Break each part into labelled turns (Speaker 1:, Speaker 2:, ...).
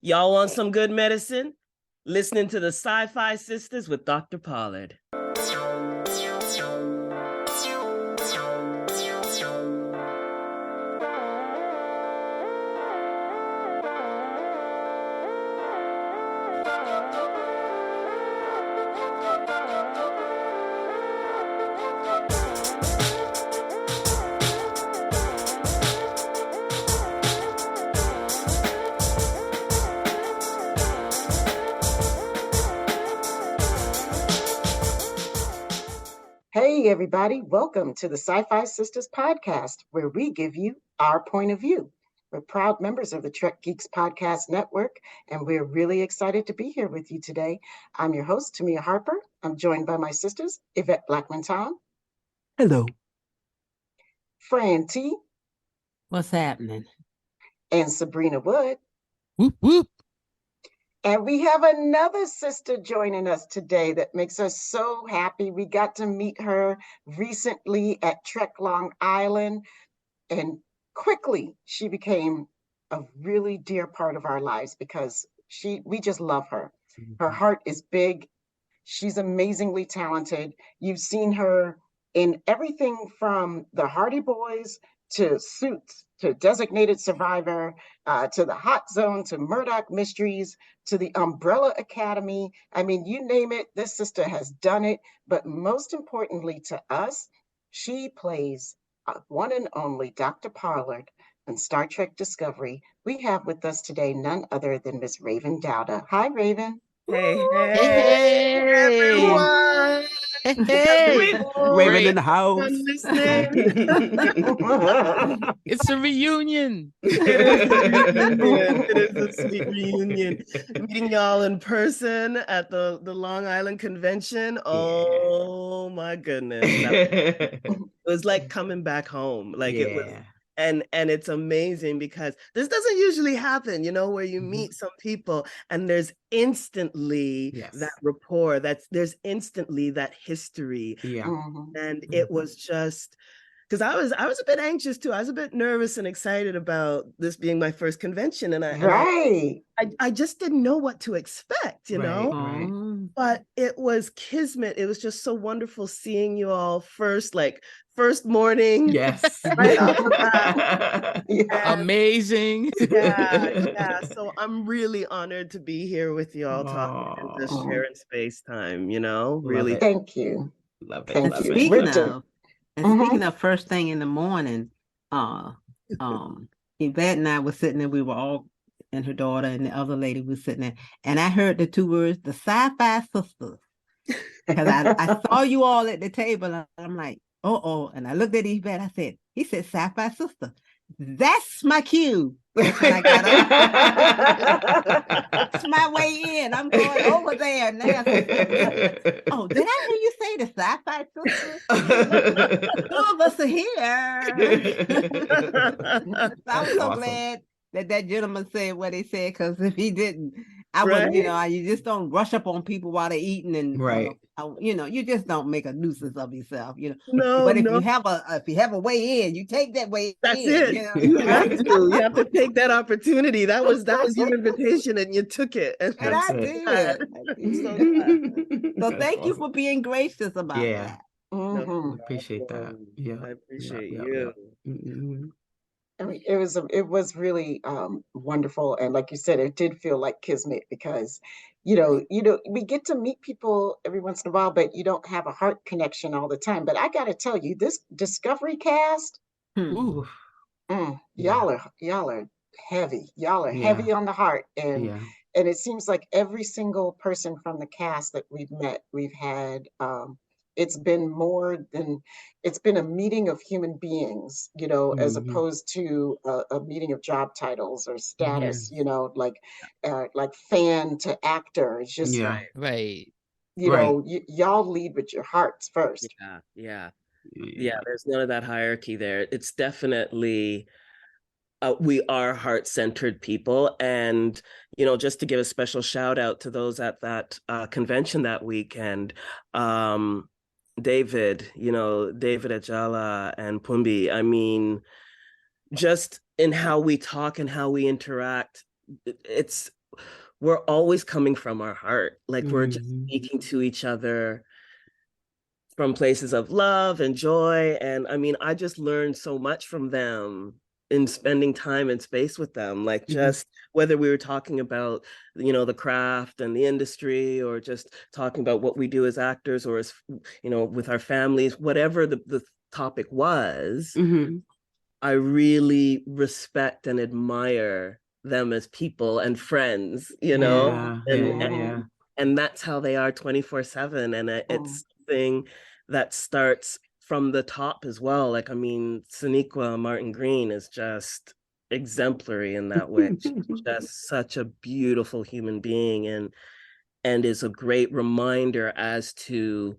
Speaker 1: Y'all want some good medicine? Listening to the SyFy Sistas with Dr. Pollard.
Speaker 2: Hey, everybody. Welcome to the SyFy Sistas podcast, where we give you our point of view. We're proud members of the Trek Geeks Podcast Network, and we're really excited to be here with you today. I'm your host, Tamia Harper. I'm joined by my sisters, Yvette Blackman-Tom.
Speaker 3: Hello.
Speaker 2: Fran T.
Speaker 4: What's happening?
Speaker 2: And Sabrina Wood.
Speaker 3: Whoop, whoop.
Speaker 2: And we have another sister joining us today that makes us so happy. We got to meet her recently at Trek Long Island, and quickly she became a really dear part of our lives because we just love her. Her heart is big. She's amazingly talented. You've seen her in everything from the Hardy Boys to Suits to Designated Survivor, to the Hot Zone, to Murdoch Mysteries, to the Umbrella Academy. I mean, you name it, this sister has done it. But most importantly to us, she plays one and only Dr. Pollard in Star Trek Discovery. We have with us today none other than Miss Raven Dauda. Hi, Raven.
Speaker 1: Hey,
Speaker 3: everyone.
Speaker 4: Hey.
Speaker 3: Raven in the house.
Speaker 4: It's a reunion.
Speaker 1: It is a sweet reunion. Meeting y'all in person at the Long Island Convention. Oh my goodness. It was like coming back home. It was. And it's amazing because this doesn't usually happen, where you meet some people and there's instantly that rapport, there's instantly that history. And it was just, because I was a bit anxious too. I was a bit nervous and excited about this being my first convention. And I just didn't know what to expect,
Speaker 3: Right.
Speaker 1: But it was kismet. It was just so wonderful seeing you all first morning.
Speaker 3: Yes.
Speaker 1: Right off the bat.
Speaker 4: Amazing.
Speaker 1: Yeah. So I'm really honored to be here with you all talking and just sharing space time, really.
Speaker 2: Thank you.
Speaker 3: Love it.
Speaker 2: Thank
Speaker 3: Love
Speaker 2: you.
Speaker 3: it.
Speaker 4: Speaking of first thing in the morning, Yvette and I were sitting there, we were all, and her daughter and the other lady was sitting there, and I heard the two words, the SyFy Sisters. Because I saw you all at the table, and I'm like, and I looked at Yvette, I said, he said SyFy Sister. That's my cue. That's when I got up. That's my way in. I'm going over there now. Oh, did I hear you say the SyFy Sister? Two of us are here. I was so glad that gentleman said what he said, because if he didn't, I wouldn't, you just don't rush up on people while they're eating, and you just don't make a nuisance of yourself,
Speaker 1: No,
Speaker 4: but if you have a way in, you take that way
Speaker 1: That's
Speaker 4: in.
Speaker 1: it. You have to take that opportunity. That was your invitation, and you took it. And
Speaker 4: I did. So thank you for being gracious about that.
Speaker 3: Appreciate that.
Speaker 1: I appreciate you.
Speaker 2: I mean, it was really wonderful, and like you said, it did feel like kismet because, we get to meet people every once in a while, but you don't have a heart connection all the time. But I got to tell you, this Discovery cast, y'all are heavy. Y'all are heavy on the heart, and it seems like every single person from the cast that we've met, we've had. It's been a meeting of human beings, as opposed to a meeting of job titles or status, like fan to actor. It's just, y'all lead with your hearts first.
Speaker 1: Yeah. There's none of that hierarchy there. It's definitely, we are heart-centered people. And, just to give a special shout out to those at that convention that weekend, David Ajala and Pumbi. I mean, just in how we talk and how we interact, it's we're always coming from our heart. Like we're just
Speaker 3: Mhm.
Speaker 1: speaking to each other from places of love and joy. And I mean, I just learned so much from them in spending time and space with them. Like just whether we were talking about, you know, the craft and the industry, or just talking about what we do as actors, or as, you know, with our families, whatever the topic was, I really respect and admire them as people and friends, you know, and that's how they are 24/7. And it's something that starts from the top as well. Like, I mean, Sonequa Martin Green is just exemplary in that way. She's just such a beautiful human being, and is a great reminder as to,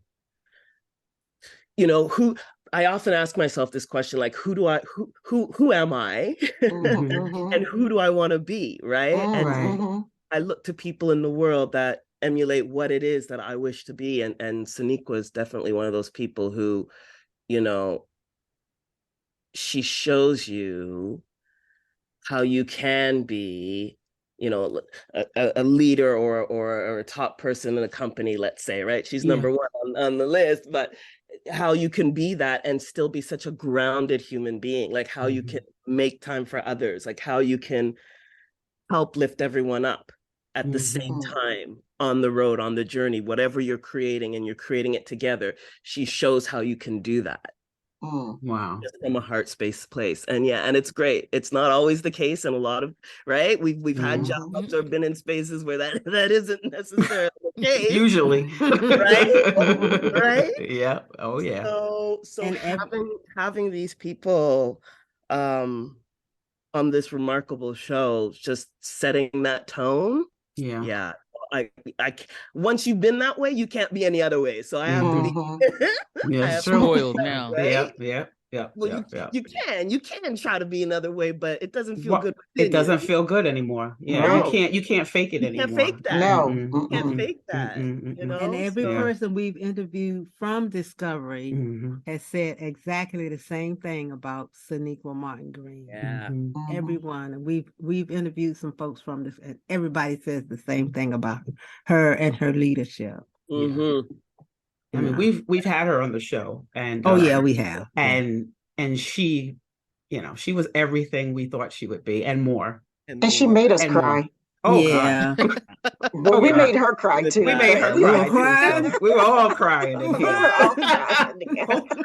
Speaker 1: you know, who I often ask myself this question, like, who am I? And who do I want to be, right? And I look to people in the world that emulate what it is that I wish to be. And Sonequa is definitely one of those people who, you know, she shows you how you can be, you know, a leader, or a top person in a company, let's say, right? She's number one on the list, but how you can be that and still be such a grounded human being, like how you can make time for others, like how you can help lift everyone up at the same time on the road, on the journey, whatever you're creating, and you're creating it together. She shows how you can do that.
Speaker 3: Wow.
Speaker 1: Just from a heart space place. And yeah, and it's great. It's not always the case in a lot of, right? We've had jobs or been in spaces where that isn't necessarily the case.
Speaker 3: Usually.
Speaker 1: Right? Right?
Speaker 3: Yeah. Oh yeah.
Speaker 1: So and having these people on this remarkable show, just setting that tone. Yeah. I once you've been that way, you can't be any other way. So I have to be
Speaker 5: spoiled now.
Speaker 1: Right?
Speaker 3: Yeah.
Speaker 1: Well, you can try to be another way, but it doesn't feel good.
Speaker 3: It doesn't feel good anymore. Yeah,
Speaker 1: no.
Speaker 3: you can't fake it anymore.
Speaker 1: You can't fake that.
Speaker 2: No,
Speaker 1: you can't fake that. You know,
Speaker 4: and every person we've interviewed from Discovery has said exactly the same thing about Sonequa Martin Green.
Speaker 1: Yeah,
Speaker 4: everyone, and we've interviewed some folks from this, and everybody says the same thing about her and her leadership.
Speaker 3: I mean, we've had her on the show, and
Speaker 4: we have,
Speaker 3: and she, you know, she was everything we thought she would be, and more.
Speaker 2: And she made us cry.
Speaker 3: Oh yeah.
Speaker 2: God. Well, we made her cry too.
Speaker 3: We made her cry too. We were all crying in here.
Speaker 2: We were all crying.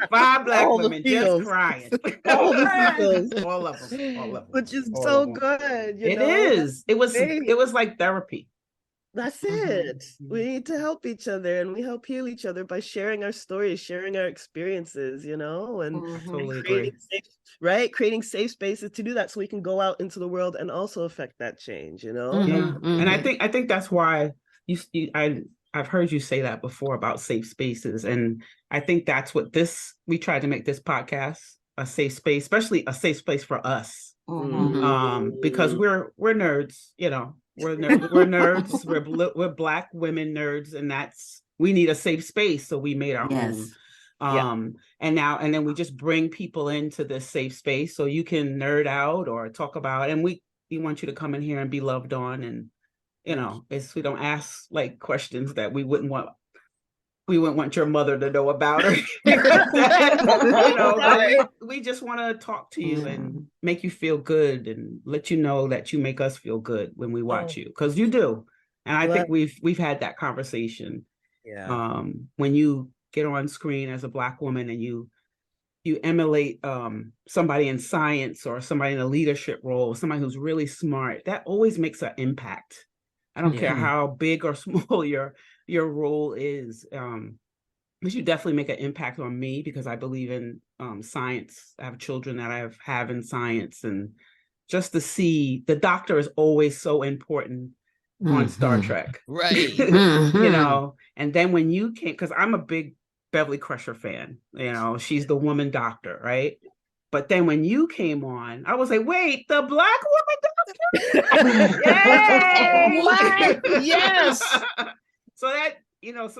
Speaker 3: 5 Black women just crying.
Speaker 1: All the feels.
Speaker 3: All of them.
Speaker 1: Which is so good. You know?
Speaker 3: Is. It was like therapy.
Speaker 1: That's it. We need to help each other, and we help heal each other by sharing our stories, sharing our experiences, you know, and creating safe spaces to do that, so we can go out into the world and also affect that change, you know.
Speaker 3: And I think that's why I've heard you say that before about safe spaces, and I think that's what we tried to make this podcast a safe space, especially a safe space for us, because we're nerds, you know. We're nerds. We're Black women nerds, and we need a safe space. So we made our own. And then we just bring people into this safe space so you can nerd out or talk about. And we want you to come in here and be loved on. And you know, we don't ask like questions that we wouldn't want your mother to know about her. You know, we just want to talk to you and make you feel good and let you know that you make us feel good when we watch you, because you do. And I think we've had that conversation. When you get on screen as a Black woman and you emulate somebody in science or somebody in a leadership role, somebody who's really smart, that always makes an impact. I don't care how big or small your role is, but you definitely make an impact on me, because I believe in science. I have children that I have in science, and just to see the doctor is always so important on Star Trek,
Speaker 5: right?
Speaker 3: You know, and then when you came, because I'm a big Beverly Crusher fan, you know, she's the woman doctor, right? But then when you came on, I was like, wait, the Black woman doctor? Yay!
Speaker 5: What? Yes.
Speaker 3: So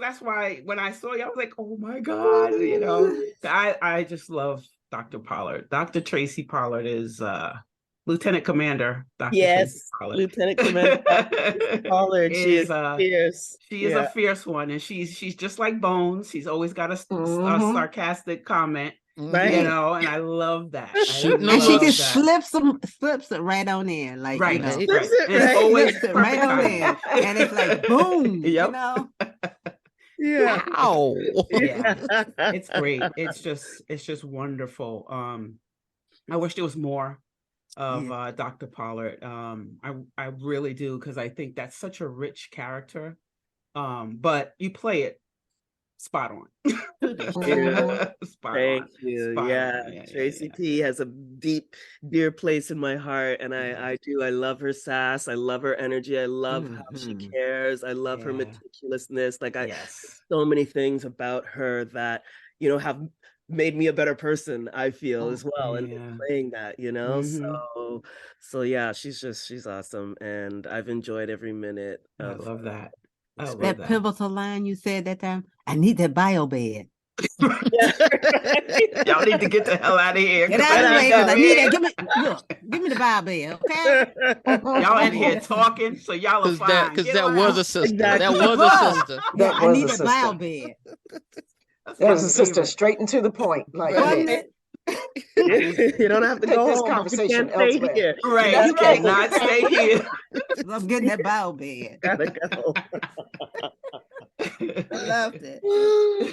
Speaker 3: that's why when I saw you, I was like, oh my God, you know. I just love Dr. Pollard. Dr. Tracy Pollard is Lieutenant Commander Dr. Tracy
Speaker 1: Yes,
Speaker 3: Pollard.
Speaker 1: Lieutenant Commander Pollard. She is fierce.
Speaker 3: She is a fierce one, and she's just like Bones. She's always got a sarcastic comment,
Speaker 1: Right.
Speaker 3: you know, and I love that.
Speaker 5: Shooting
Speaker 4: And she just
Speaker 3: that.
Speaker 4: slips it right on in, like
Speaker 3: Right,
Speaker 4: you know,
Speaker 5: Right.
Speaker 1: Slips it
Speaker 3: And it's
Speaker 1: right.
Speaker 3: always
Speaker 4: slips it right on in, and it's like boom, you
Speaker 3: Yep.
Speaker 4: know.
Speaker 1: Yeah.
Speaker 5: Ow.
Speaker 3: Yeah. It's great. It's just wonderful. I wish there was more of Dr. Pollard. I really do, because I think that's such a rich character. But you play it spot on.
Speaker 1: Thank you. Yeah. Tracy P has a deep, dear place in my heart. And I love her sass. I love her energy. I love how she cares. I love her meticulousness. Like so many things about her that, you know, have made me a better person, I feel, as well. And playing that, you know, so yeah, she's awesome. And I've enjoyed every minute of
Speaker 3: I love that.
Speaker 4: That pivotal line you said that time, I need that bio bed.
Speaker 3: Y'all need to get the hell out of here.
Speaker 4: Get out of the way, because I need that. Give me the bio bed, okay?
Speaker 3: Y'all in here talking, so y'all are fine.
Speaker 5: Because that was a sister.
Speaker 1: Exactly.
Speaker 5: That was a sister.
Speaker 4: I need that bio bed.
Speaker 2: That was a sister, straight and to the point. Like,
Speaker 4: Wasn't it?
Speaker 1: You don't have to
Speaker 2: Take
Speaker 1: go
Speaker 2: this
Speaker 1: home.
Speaker 2: conversation
Speaker 1: You can't stay
Speaker 2: elsewhere.
Speaker 1: here.
Speaker 3: Right, you cannot stay here.
Speaker 4: I'm getting that bio bed.
Speaker 1: Gotta go.
Speaker 4: I loved it.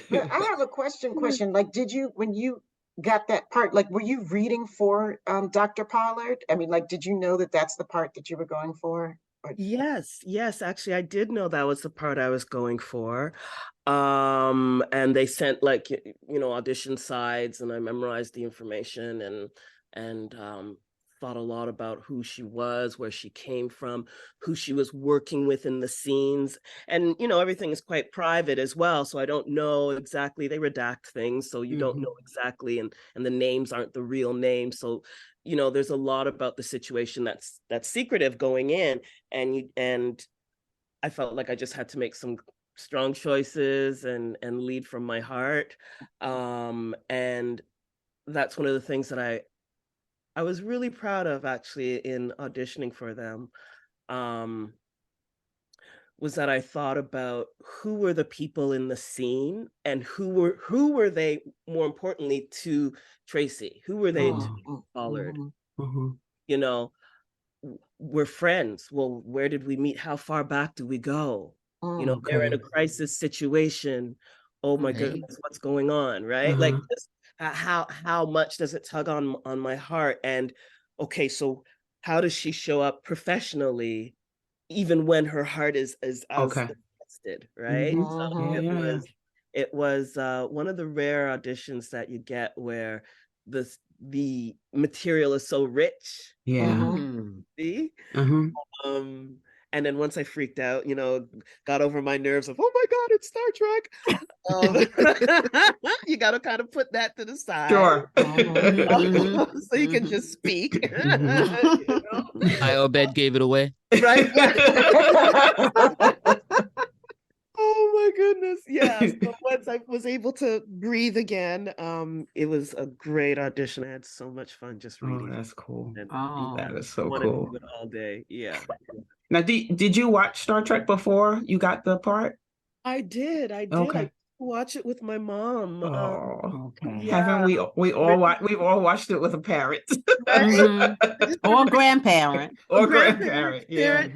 Speaker 2: But I have a question. Like, did you, when you got that part, like, were you reading for Dr. Pollard? I mean, like, did you know that that's the part that you were going for?
Speaker 1: Yes, actually I did know that was the part I was going for. And they sent, like, you know, audition sides, and I memorized the information and thought a lot about who she was, where she came from, who she was working with in the scenes. And, you know, everything is quite private as well. So I don't know exactly, they redact things. So you don't know exactly, and the names aren't the real names. So, you know, there's a lot about the situation that's secretive going in. And I felt like I just had to make some strong choices and lead from my heart. And that's one of the things that I was really proud of, actually, in auditioning for them, was that I thought about who were the people in the scene, and who were they, more importantly, to Tracy, who were they to Pollard. You know, we're friends. Well, where did we meet? How far back do we go? You know, they're in a crisis situation. Oh my goodness, what's going on, right? Like, just how much does it tug on my heart? And okay, so how does she show up professionally, even when her heart is invested, right? So it was one of the rare auditions that you get where the material is so rich. See? And then once I freaked out, you know, got over my nerves of, oh my God, it's Star Trek. You got to kind of put that to the side.
Speaker 3: Sure.
Speaker 1: So you can just speak. You know?
Speaker 5: Iobed gave it away.
Speaker 1: Right? Oh my goodness. Yeah. So once I was able to breathe again, it was a great audition. I had so much fun just reading.
Speaker 3: Oh, that's cool.
Speaker 1: That
Speaker 3: is so
Speaker 1: wanted
Speaker 3: cool.
Speaker 1: to do it all day. Yeah.
Speaker 3: Now, did you watch Star Trek before you got the part?
Speaker 1: I did.
Speaker 3: Okay.
Speaker 1: I watch it with my mom.
Speaker 3: Haven't we all we've all watched it with a parent.
Speaker 4: Or grandparent.
Speaker 3: Or grandparent. Yeah.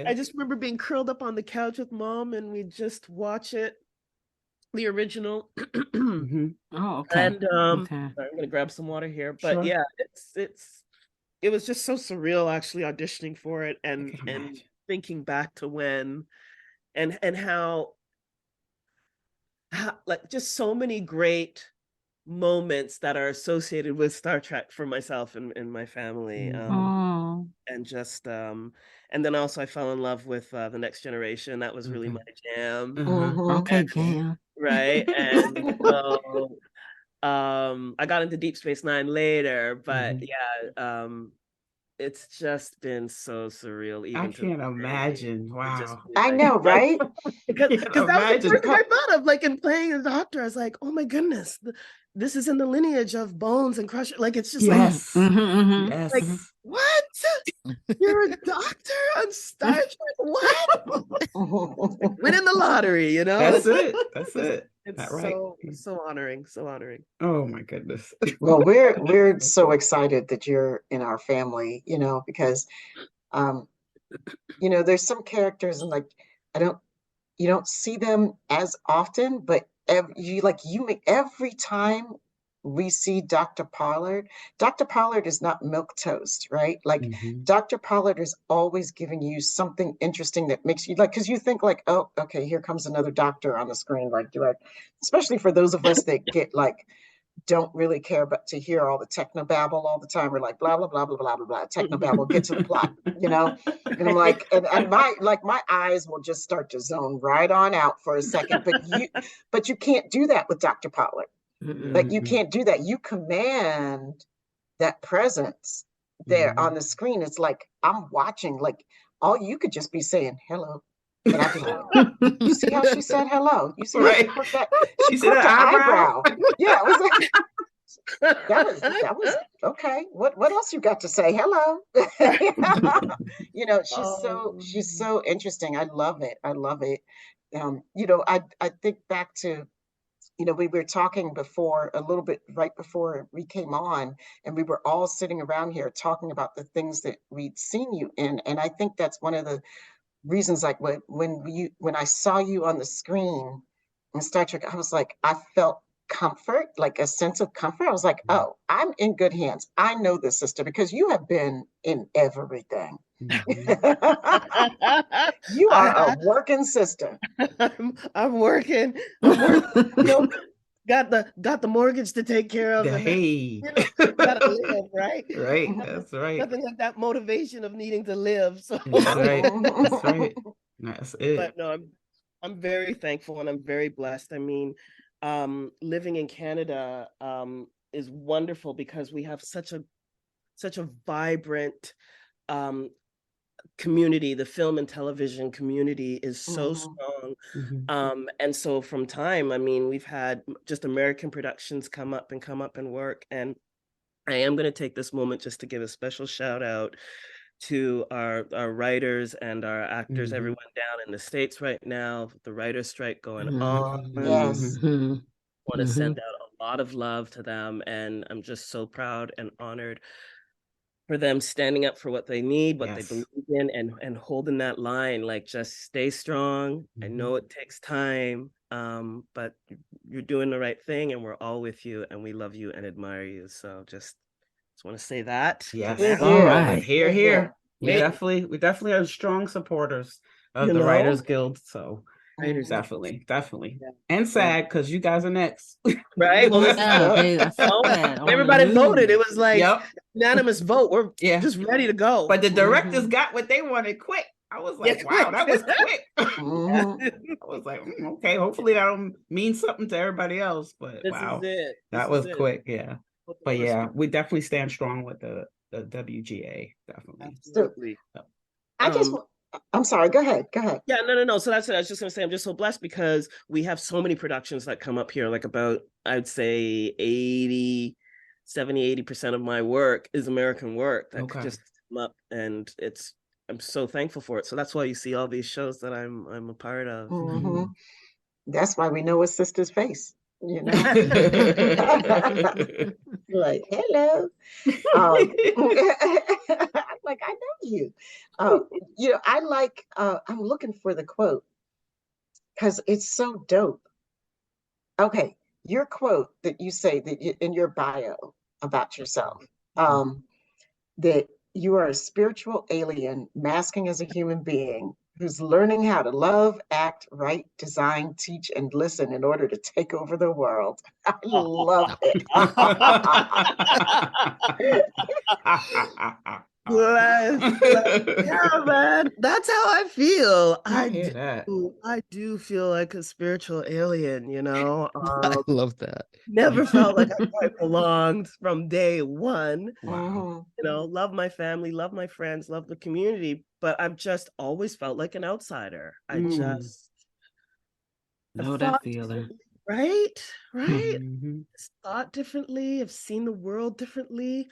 Speaker 1: I just remember being curled up on the couch with mom, and we just watch it, the original.
Speaker 4: Oh, okay.
Speaker 1: And I'm gonna grab some water here. But yeah, it was just so surreal, actually, auditioning for it and thinking back to when and how like just so many great moments that are associated with Star Trek for myself and my family. And just and then also I fell in love with The Next Generation. That was really my jam.
Speaker 4: Okay, jam.
Speaker 1: Right. And so I got into Deep Space Nine later, but it's just been so surreal. Even
Speaker 3: I can't imagine. Wow.
Speaker 2: I know, right?
Speaker 1: Because that was the first thing I thought of, like, in playing a doctor. I was like, oh my goodness, this is in the lineage of Bones and Crusher. Like, it's just
Speaker 3: Yes.
Speaker 1: like, like,
Speaker 3: Yes.
Speaker 1: what? You're a doctor on Star Trek? What? Winning the lottery, you know?
Speaker 3: That's it. That's it.
Speaker 1: It's
Speaker 3: That right.
Speaker 1: so honoring, so honoring.
Speaker 3: Oh my goodness.
Speaker 2: Well, we're so excited that you're in our family, you know, because you know, there's some characters and like you don't see them as often, but every time we see Dr. Pollard is not milk toast, right? Like
Speaker 3: Mhm.
Speaker 2: Dr. Pollard is always giving you something interesting that makes you like, because you think like, oh, okay, here comes another doctor on the screen. Like, especially for those of us that get like don't really care but to hear all the technobabble all the time. We're like blah blah blah blah blah blah blah. Technobabble, get to the plot, you know. And I'm like, and my eyes will just start to zone right on out for a second. But you can't do that with Dr. Pollard. Like you can't do that. You command that presence there on the screen. It's like I'm watching. Like all you could just be saying hello. And I'd be like, you see how she said hello? You see how she quirked that? She quirked her eyebrow. Yeah, it was like, that was okay. What else you got to say? Hello. You know, she's so interesting. I love it. I love it. You know, I think back to, you know, we were talking before a little bit right before we came on, and we were all sitting around here talking about the things that we'd seen you in. And I think that's one of the reasons, like when I saw you on the screen in Star Trek, I was like, I felt comfort, like a sense of comfort. I was like, oh, I'm in good hands. I know this sister because you have been in everything. You are a working sister.
Speaker 1: I'm working. You know, got the mortgage to take care of.
Speaker 3: Hey,
Speaker 1: you know, gotta live, right?
Speaker 3: Right. That's right.
Speaker 1: Nothing like that motivation of needing to live. So
Speaker 3: That's right. That's right. That's it.
Speaker 1: But no, I'm very thankful and I'm very blessed. I mean, living in Canada is wonderful because we have such a vibrant community. The film and television community is so strong. And so from time, I mean, we've had just American productions come up and work. And I am going to take this moment just to give a special shout out to our writers and our actors, everyone down in the States right now, the writer's strike going on.
Speaker 2: Yes.
Speaker 1: Want to send out a lot of love to them. And I'm just so proud and honored for them standing up for what they need, what they believe in, and holding that line. Like, just stay strong. I know it takes time, but you're doing the right thing, and we're all with you, and we love you and admire you. So just want to say that.
Speaker 3: Yes.
Speaker 4: All right.
Speaker 3: Here. We
Speaker 1: Yeah.
Speaker 3: definitely are strong supporters of the Writers Guild. So definitely.
Speaker 1: Yeah.
Speaker 3: And SAG, because you guys are next.
Speaker 1: Right. Well,
Speaker 4: I saw that on
Speaker 1: everybody
Speaker 4: the
Speaker 1: voted. It
Speaker 4: news.
Speaker 1: was like unanimous vote. We're just ready to go.
Speaker 3: But the directors got what they wanted quick. I was like, wow, that was quick. I was like, okay, hopefully that'll mean something to everybody else. But
Speaker 1: This
Speaker 3: wow,
Speaker 1: is it.
Speaker 3: that was quick. Yeah. But yeah, we definitely stand strong with the WGA. Definitely.
Speaker 1: Absolutely.
Speaker 2: I'm sorry, go ahead.
Speaker 1: Yeah, no. So that's it. I was just going to say, I'm just so blessed because we have so many productions that come up here, like about, I'd say 70-80% of my work is American work that could just come up, and I'm so thankful for it. So that's why you see all these shows that I'm a part of.
Speaker 2: That's why we know a sister's face, you know. Like, hello. I'm like, I know you. You know, I like, I'm looking for the quote because it's so dope. Okay, your quote that you say that in your bio about yourself, that you are a spiritual alien masking as a human being who's learning how to love, act, write, design, teach, and listen in order to take over the world. I love it.
Speaker 1: Yeah, man, that's how I feel.
Speaker 3: I
Speaker 1: do feel like a spiritual alien, you know.
Speaker 5: I love that.
Speaker 1: Never felt like I quite belonged from day one.
Speaker 3: Wow.
Speaker 1: You know, love my family, love my friends, love the community, but I've just always felt like an outsider. I just
Speaker 4: know that feeling.
Speaker 1: Right? Right?
Speaker 3: Mhm.
Speaker 1: Thought differently, have seen the world differently.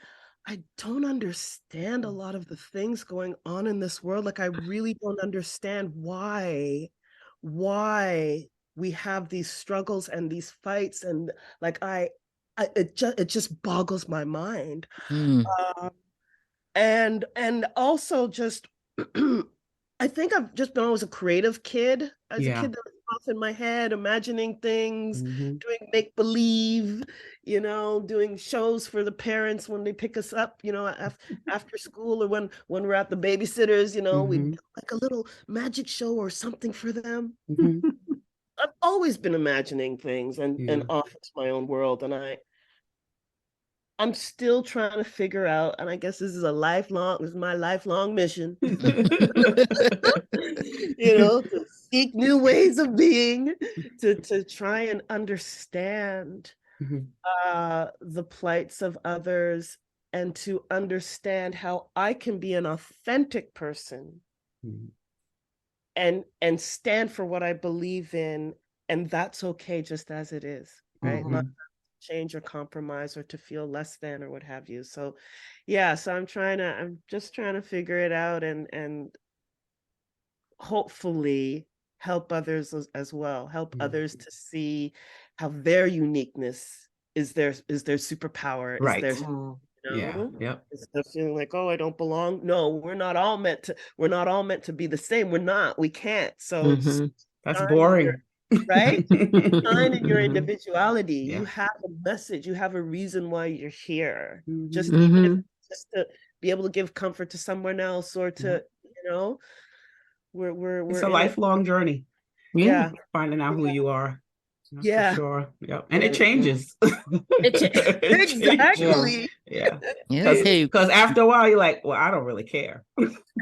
Speaker 1: I don't understand a lot of the things going on in this world. Like I really don't understand why we have these struggles and these fights, and like it just boggles my mind.
Speaker 5: Mm.
Speaker 1: And also just I think I've just been always a creative kid. As a
Speaker 3: Yeah.
Speaker 1: kid that was off in my head, imagining things,
Speaker 3: Mhm.
Speaker 1: doing make believe, doing shows for the parents when they pick us up, after school, or when we're at the babysitters, we
Speaker 3: Mhm.
Speaker 1: do like a little magic show or something for them.
Speaker 3: Mhm.
Speaker 1: I've always been imagining things and
Speaker 3: Yeah.
Speaker 1: off into my own world, and I'm still trying to figure out, and I guess this is my lifelong mission, to seek new ways of being, to try and understand
Speaker 3: Mhm.
Speaker 1: the plights of others, and to understand how I can be an authentic person
Speaker 3: Mhm.
Speaker 1: and stand for what I believe in, and that's okay just as it is, right? Not
Speaker 3: Mhm.
Speaker 1: change or compromise or to feel less than or what have you. So yeah, so I'm just trying to figure it out and hopefully help others as well, help
Speaker 3: Mhm.
Speaker 1: others to see how their uniqueness is their superpower, is
Speaker 3: Right.
Speaker 1: their,
Speaker 3: Yeah. Yep.
Speaker 1: instead of feeling like, oh, I don't belong. No, we're not all meant to be the same. We can't. So
Speaker 4: Mhm.
Speaker 3: That's
Speaker 1: shine in your,
Speaker 3: boring.
Speaker 1: right? Shine in your
Speaker 3: Mhm.
Speaker 1: individuality.
Speaker 3: Yeah.
Speaker 1: You have a message. You have a reason why you're here.
Speaker 3: Mhm.
Speaker 1: Just even if
Speaker 4: Mhm.
Speaker 1: just to be able to give comfort to someone else, or
Speaker 3: Yeah.
Speaker 1: to, we're
Speaker 3: It's a
Speaker 1: in it.
Speaker 3: lifelong journey,
Speaker 4: Yeah.
Speaker 1: Yeah.
Speaker 3: finding out who
Speaker 1: Yeah.
Speaker 3: you are. That's for
Speaker 1: Yeah.
Speaker 3: sure. Yep. And it
Speaker 1: And
Speaker 3: changes. It changes.
Speaker 1: exactly.
Speaker 3: Yeah.
Speaker 5: Yeah. Hey.
Speaker 3: Because after a while, you're like, well, I don't really care.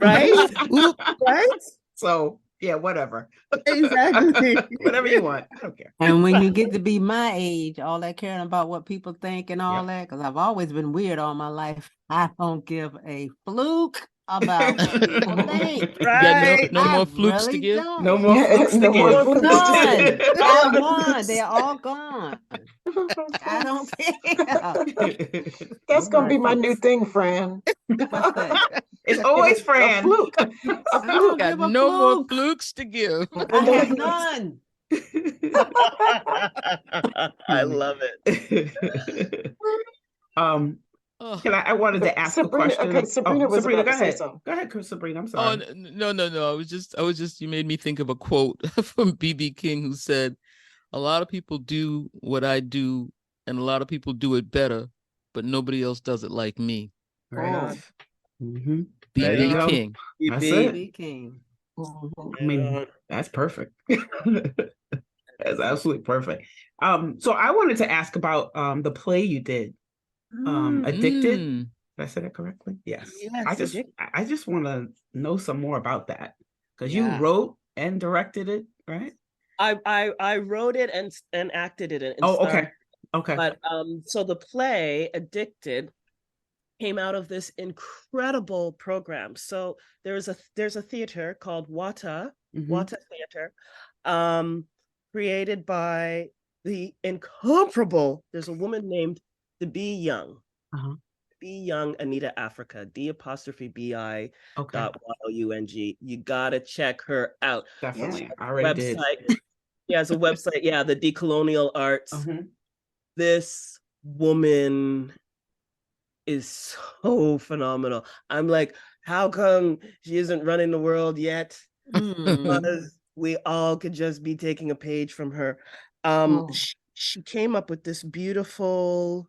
Speaker 1: Right?
Speaker 5: Oop.
Speaker 1: Right?
Speaker 3: So, yeah, whatever.
Speaker 1: Exactly.
Speaker 3: Whatever you want. I don't care.
Speaker 4: And when you get to be my age, all that caring about what people think and all
Speaker 3: Yep.
Speaker 4: that, because I've always been weird all my life. I don't give a fluke about what people think.
Speaker 5: You got
Speaker 1: Right.
Speaker 5: no
Speaker 4: I
Speaker 5: more flukes to
Speaker 4: really
Speaker 5: give?
Speaker 4: don't.
Speaker 3: No more flukes to
Speaker 2: No more
Speaker 3: give.
Speaker 2: flukes.
Speaker 4: None.
Speaker 1: No
Speaker 4: Not
Speaker 1: more
Speaker 4: one.
Speaker 1: flukes.
Speaker 4: They're all gone. I don't care.
Speaker 2: That's
Speaker 3: No
Speaker 2: gonna
Speaker 3: more
Speaker 2: be my new
Speaker 3: flukes.
Speaker 2: thing, Fran.
Speaker 4: What's that?
Speaker 3: It's always
Speaker 2: A
Speaker 3: Fran.
Speaker 2: fluke. A
Speaker 4: I
Speaker 2: fluke.
Speaker 4: don't
Speaker 5: Got
Speaker 4: give a
Speaker 5: no more
Speaker 4: fluke.
Speaker 5: flukes to give.
Speaker 4: I have none.
Speaker 1: I love it.
Speaker 3: um,
Speaker 5: Oh,
Speaker 3: I wanted to ask a
Speaker 2: Sabrina, okay,
Speaker 3: question.
Speaker 2: Sabrina
Speaker 3: Oh,
Speaker 2: was
Speaker 3: Sabrina,
Speaker 2: about
Speaker 3: go
Speaker 2: to say
Speaker 3: ahead.
Speaker 2: something.
Speaker 3: Go ahead, Sabrina. I'm
Speaker 5: oh
Speaker 3: sorry.
Speaker 5: no. I was just you made me think of a quote from BB King, who said, "A lot of people do what I do, and a lot of people do it better, but nobody else does it like me."
Speaker 3: Right
Speaker 2: Mm,
Speaker 3: on. Mm-hmm. There
Speaker 1: Right
Speaker 3: you
Speaker 5: BB
Speaker 1: on.
Speaker 3: go.
Speaker 5: King.
Speaker 3: That's it.
Speaker 4: BB King.
Speaker 2: mhm.
Speaker 3: I mean, that's perfect. That's absolutely perfect. So I wanted to ask about the play you did, Addicted.
Speaker 5: Mm.
Speaker 3: Did I say that correctly? Yes.
Speaker 1: Yes, Addicted.
Speaker 3: I just want to know some more about that, because you
Speaker 1: Yeah.
Speaker 3: wrote and directed it, right?
Speaker 1: I wrote it and acted it and
Speaker 3: Oh,
Speaker 1: starred.
Speaker 3: okay.
Speaker 1: But so the play Addicted came out of this incredible program. So there's a theater called Wata
Speaker 3: Mhm.
Speaker 1: Theater, created by the incomparable. There's a woman named Debbie Young.
Speaker 3: Uh-huh.
Speaker 1: Be Young, Anita Africa, D''BI
Speaker 3: Okay.
Speaker 1: .YOUNG. You gotta check her out.
Speaker 3: Definitely. I already did.
Speaker 1: Website. She has a website, yeah, the Decolonial Arts.
Speaker 3: Uh-huh.
Speaker 1: This woman is so phenomenal. I'm like, how come she isn't running the world yet? Because we all could just be taking a page from her.
Speaker 2: Mm.
Speaker 1: She came up with this beautiful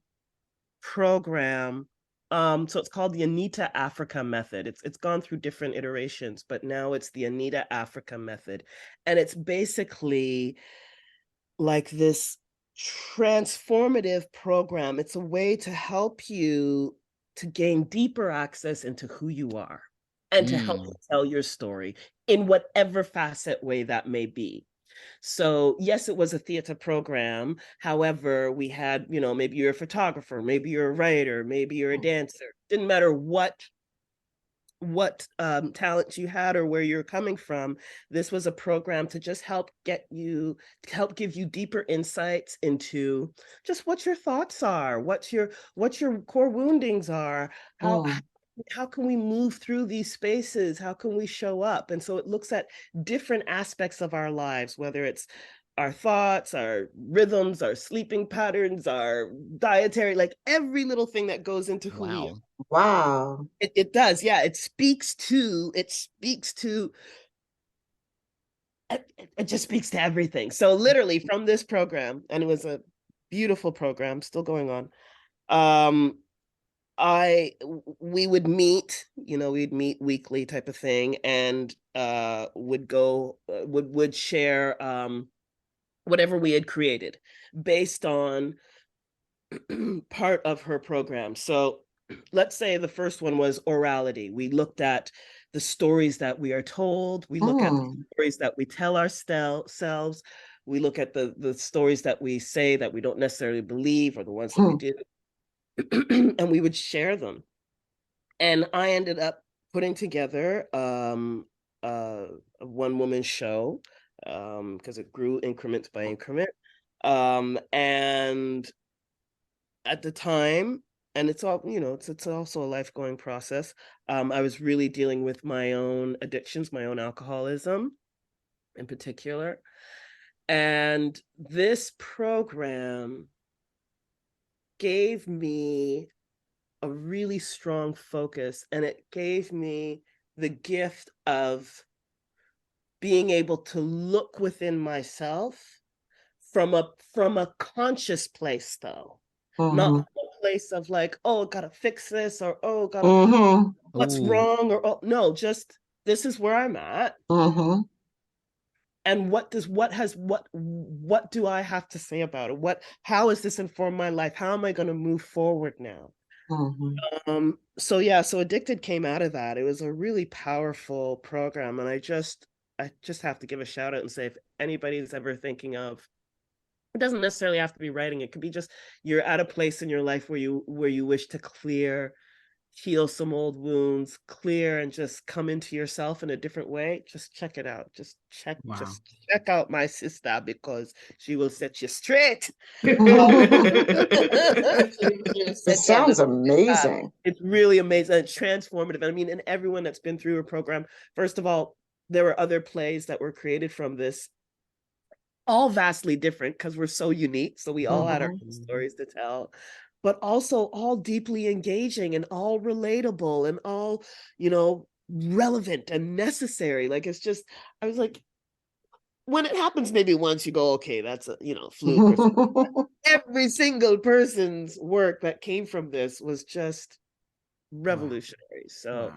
Speaker 1: program. So it's called the Anita Africa method. It's gone through different iterations, but now it's the Anita Africa method. And it's basically like this transformative program. It's a way to help you to gain deeper access into who you are and to help you tell your story in whatever facet way that may be. So yes, it was a theater program. However, we had, maybe you're a photographer, maybe you're a writer, maybe you're a dancer. Didn't matter what what talents you had or where you're coming from. This was a program to just help give you deeper insights into just what your thoughts are, what your core woundings are, how can we move through these spaces, how can we show up. And so it looks at different aspects of our lives, whether it's our thoughts, our rhythms, our sleeping patterns, our dietary, like every little thing that goes into who we are.
Speaker 2: Wow.
Speaker 1: It does, yeah. It just speaks to everything. So literally from this program, and it was a beautiful program, still going on. We would meet, we'd meet weekly type of thing, and would share whatever we had created based on part of her program. So let's say the first one was orality. We looked at the stories that we are told. We look at the stories that we tell ourselves. We look at the stories that we say that we don't necessarily believe, or the ones that we do. And we would share them. And I ended up putting together a one-woman show, because it grew increment by increment. And at the time, and it's all, it's also a life-going process. I was really dealing with my own addictions, my own alcoholism in particular. And this program gave me a really strong focus, and it gave me the gift of being able to look within myself from a conscious place, though. Not a place of like, oh, gotta fix this, or oh, gotta what's wrong, or oh, no, just this is where I'm at. And what do I have to say about it? How has this informed my life? How am I going to move forward now? So Addicted came out of that. It was a really powerful program, and I just have to give a shout out and say, if anybody's ever thinking of, it doesn't necessarily have to be writing. It could be just you're at a place in your life where you wish to heal some old wounds, clear, and just come into yourself in a different way. Just check it out. Just check out my sister, because she will set you straight.
Speaker 2: It sounds amazing.
Speaker 1: It's really amazing and transformative. I mean, and everyone that's been through a program, first of all, there were other plays that were created from this, all vastly different because we're so unique. So we all had our own stories to tell, but also all deeply engaging and all relatable and all, relevant and necessary. Like, it's just, I was like, when it happens maybe once, you go, okay, that's a, fluke. Every single person's work that came from this was just revolutionary. So,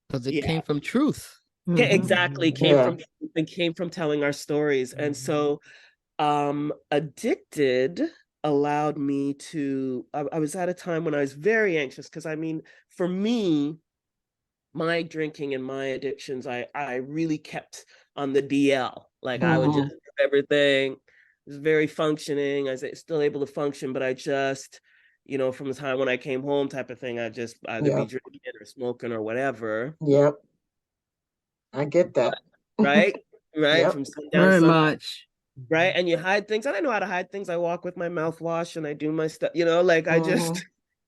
Speaker 5: because it came from truth.
Speaker 1: Yeah, exactly. Came from telling our stories. And so Addicted allowed me to, I was at a time when I was very anxious, because I mean, for me, my drinking and my addictions, I really kept on the DL. Like I would just do everything. It was very functioning. I was still able to function, but I just, from the time when I came home type of thing, I just either be drinking or smoking or whatever.
Speaker 2: Yep. I get that.
Speaker 1: Right? From sundown.
Speaker 4: Very much.
Speaker 1: Right? And you hide things. And I know how to hide things. I walk with my mouthwash and I do my stuff, like I just,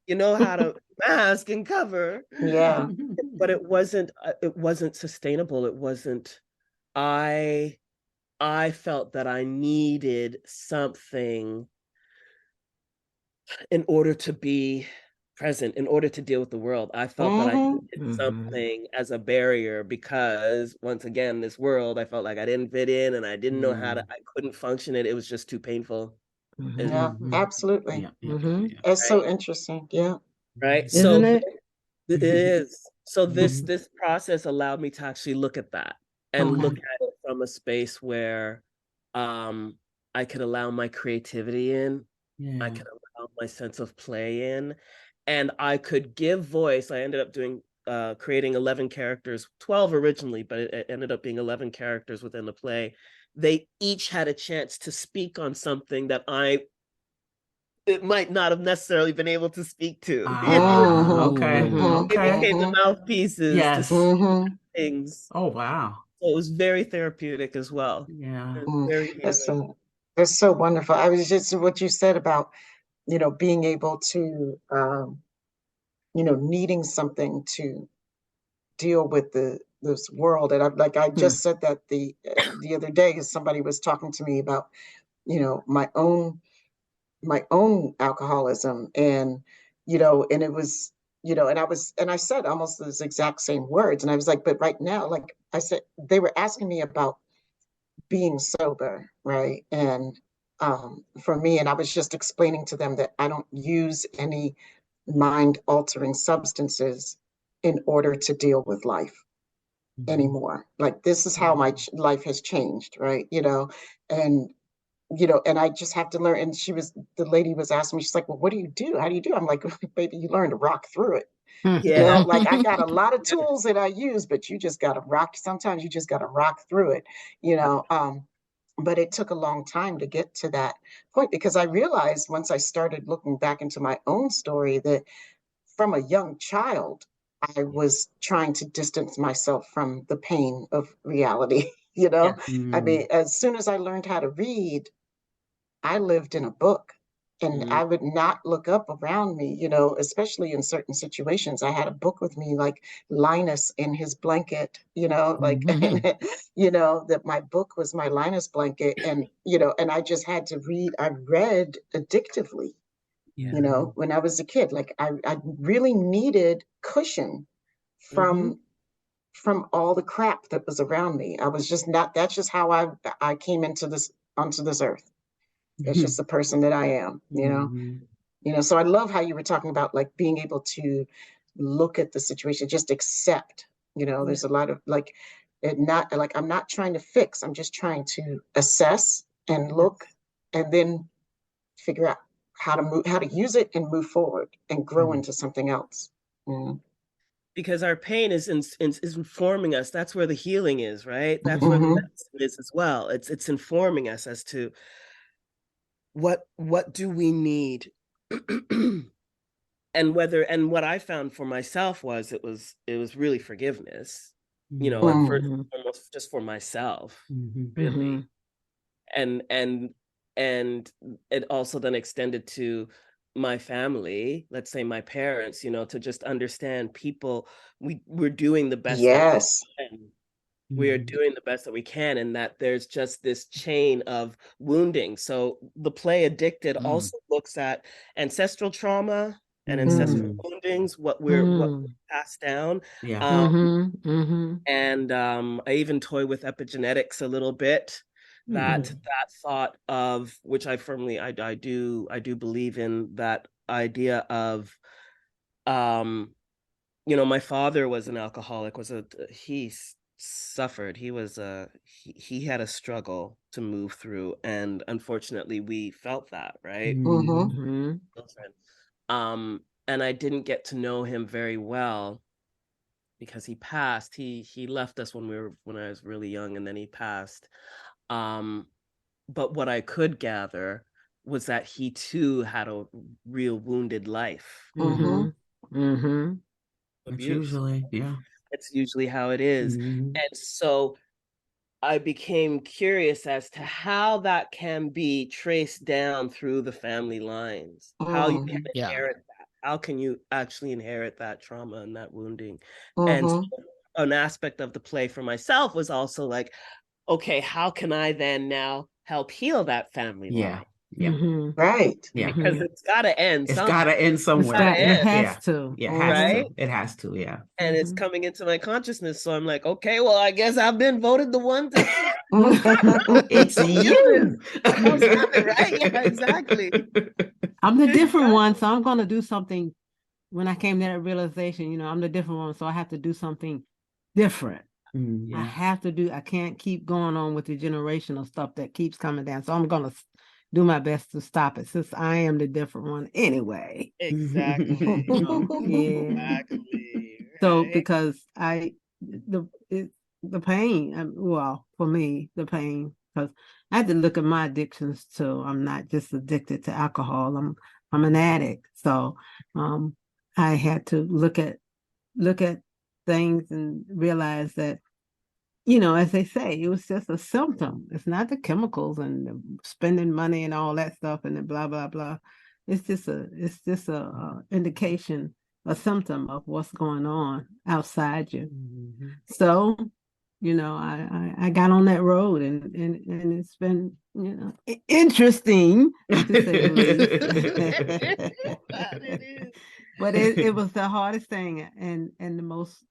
Speaker 1: how to mask and cover.
Speaker 2: Yeah.
Speaker 1: But it wasn't sustainable. It wasn't, I felt that I needed something in order to be present, in order to deal with the world. I felt that I needed something as a barrier, because once again, this world, I felt like I didn't fit in, and I didn't know how to, I couldn't function it. It was just too painful.
Speaker 2: Yeah, absolutely. It's so interesting. Yeah.
Speaker 1: Right.
Speaker 4: Isn't
Speaker 1: So
Speaker 4: it?
Speaker 1: it is. So this process allowed me to actually look at that and look at it from a space where I could allow my creativity in. I could allow my sense of play in, and I could give voice. I ended up creating 11 characters, 12 originally, but it ended up being 11 characters within the play. They each had a chance to speak on something that I it might not have necessarily been able to speak to.
Speaker 3: Okay.
Speaker 1: They
Speaker 3: Okay.
Speaker 1: became the mouthpieces to
Speaker 3: Yes.
Speaker 1: say
Speaker 2: Mm-hmm.
Speaker 1: things.
Speaker 3: Oh, wow.
Speaker 1: So it was very therapeutic as well.
Speaker 3: Yeah.
Speaker 1: It was very
Speaker 2: That's
Speaker 1: healing.
Speaker 2: that's so wonderful. I was just what you said about, being able to, needing something to deal with this world. And I just said that the other day, somebody was talking to me about, my own alcoholism, and and it was, and I said almost those exact same words, and I was like, but right now, like I said, they were asking me about being sober, right? And for me, and I was just explaining to them that I don't use any mind altering substances in order to deal with life anymore. Like, this is how my life has changed, right? And and I just have to learn. And the lady was asking me, she's like, well, what do you do? How do you do? I'm like, baby, you learn to rock through it.
Speaker 1: Yeah.
Speaker 2: Like, I got a lot of tools that I use, but you just got to rock. Sometimes you just got to rock through it, but it took a long time to get to that point, because I realized, once I started looking back into my own story, that from a young child, I was trying to distance myself from the pain of reality. I mean, as soon as I learned how to read, I lived in a book, and I would not look up around me, especially in certain situations. I had a book with me, like Linus in his blanket, like, that my book was my Linus blanket. And, and I just had to read. I read addictively, when I was a kid. Like, I really needed cushion from all the crap that was around me. I was just not, that's just how I came onto this earth. It's just the person that I am, So I love how you were talking about, like, being able to look at the situation, just accept, there's a lot of, like, I'm not trying to fix, I'm just trying to assess and look, and then figure out how to use it and move forward and grow into something else.
Speaker 1: Because our pain is informing us. That's where the healing is, right? That's where the medicine is as well. It's informing us as to what do we need. And what I found for myself was, it was really forgiveness, at first, almost just for myself, really. And it also then extended to my family, let's say my parents, to just understand people. We're doing the best that we can. We are doing the best that we can, and that there's just this chain of wounding. So the play Addicted also looks at ancestral trauma and ancestral woundings, what we passed down. And I even toy with epigenetics a little bit. That thought of, which I firmly I do believe in, that idea of my father was an alcoholic, he suffered, he had a struggle to move through, and unfortunately we felt that, right? And I didn't get to know him very well, because he passed. He left us when I was really young, and then he passed. But what I could gather was that he too had a real wounded life.
Speaker 3: It's usually,
Speaker 1: it's usually how it is. And so I became curious as to how that can be traced down through the family lines, how you can inherit that. How can you actually inherit that trauma and that wounding? And so an aspect of the play for myself was also like, okay, how can I then now help heal that family line?
Speaker 2: Right.
Speaker 1: Because it's got to end.
Speaker 3: It's got to end somewhere.
Speaker 4: It has to.
Speaker 3: Yeah, it has
Speaker 1: right?
Speaker 3: to. It has to, yeah.
Speaker 1: And it's coming into my consciousness. So I'm like, okay, well, I guess I've been voted the one to...
Speaker 3: It's you.
Speaker 1: Right? Yeah, exactly.
Speaker 4: I'm the different one, so I'm going to do something. When I came to that realization, I'm the different one, so I have to do something different. I can't keep going on with the generational stuff that keeps coming down. So I'm going to do my best to stop it, since I am the different one anyway.
Speaker 1: Exactly. Exactly.
Speaker 4: So
Speaker 1: right?
Speaker 4: because the pain, well, for me, the pain, because I had to look at my addictions too. I'm not just addicted to alcohol. I'm an addict. So I had to look at things and realize that, as they say, it was just a symptom. It's not the chemicals and the spending money and all that stuff and the blah, blah, blah. It's just a indication, a symptom of what's going on outside you.
Speaker 3: Mm-hmm.
Speaker 4: So, I got on that road and it's been, interesting to say the least. But it was the hardest thing and the most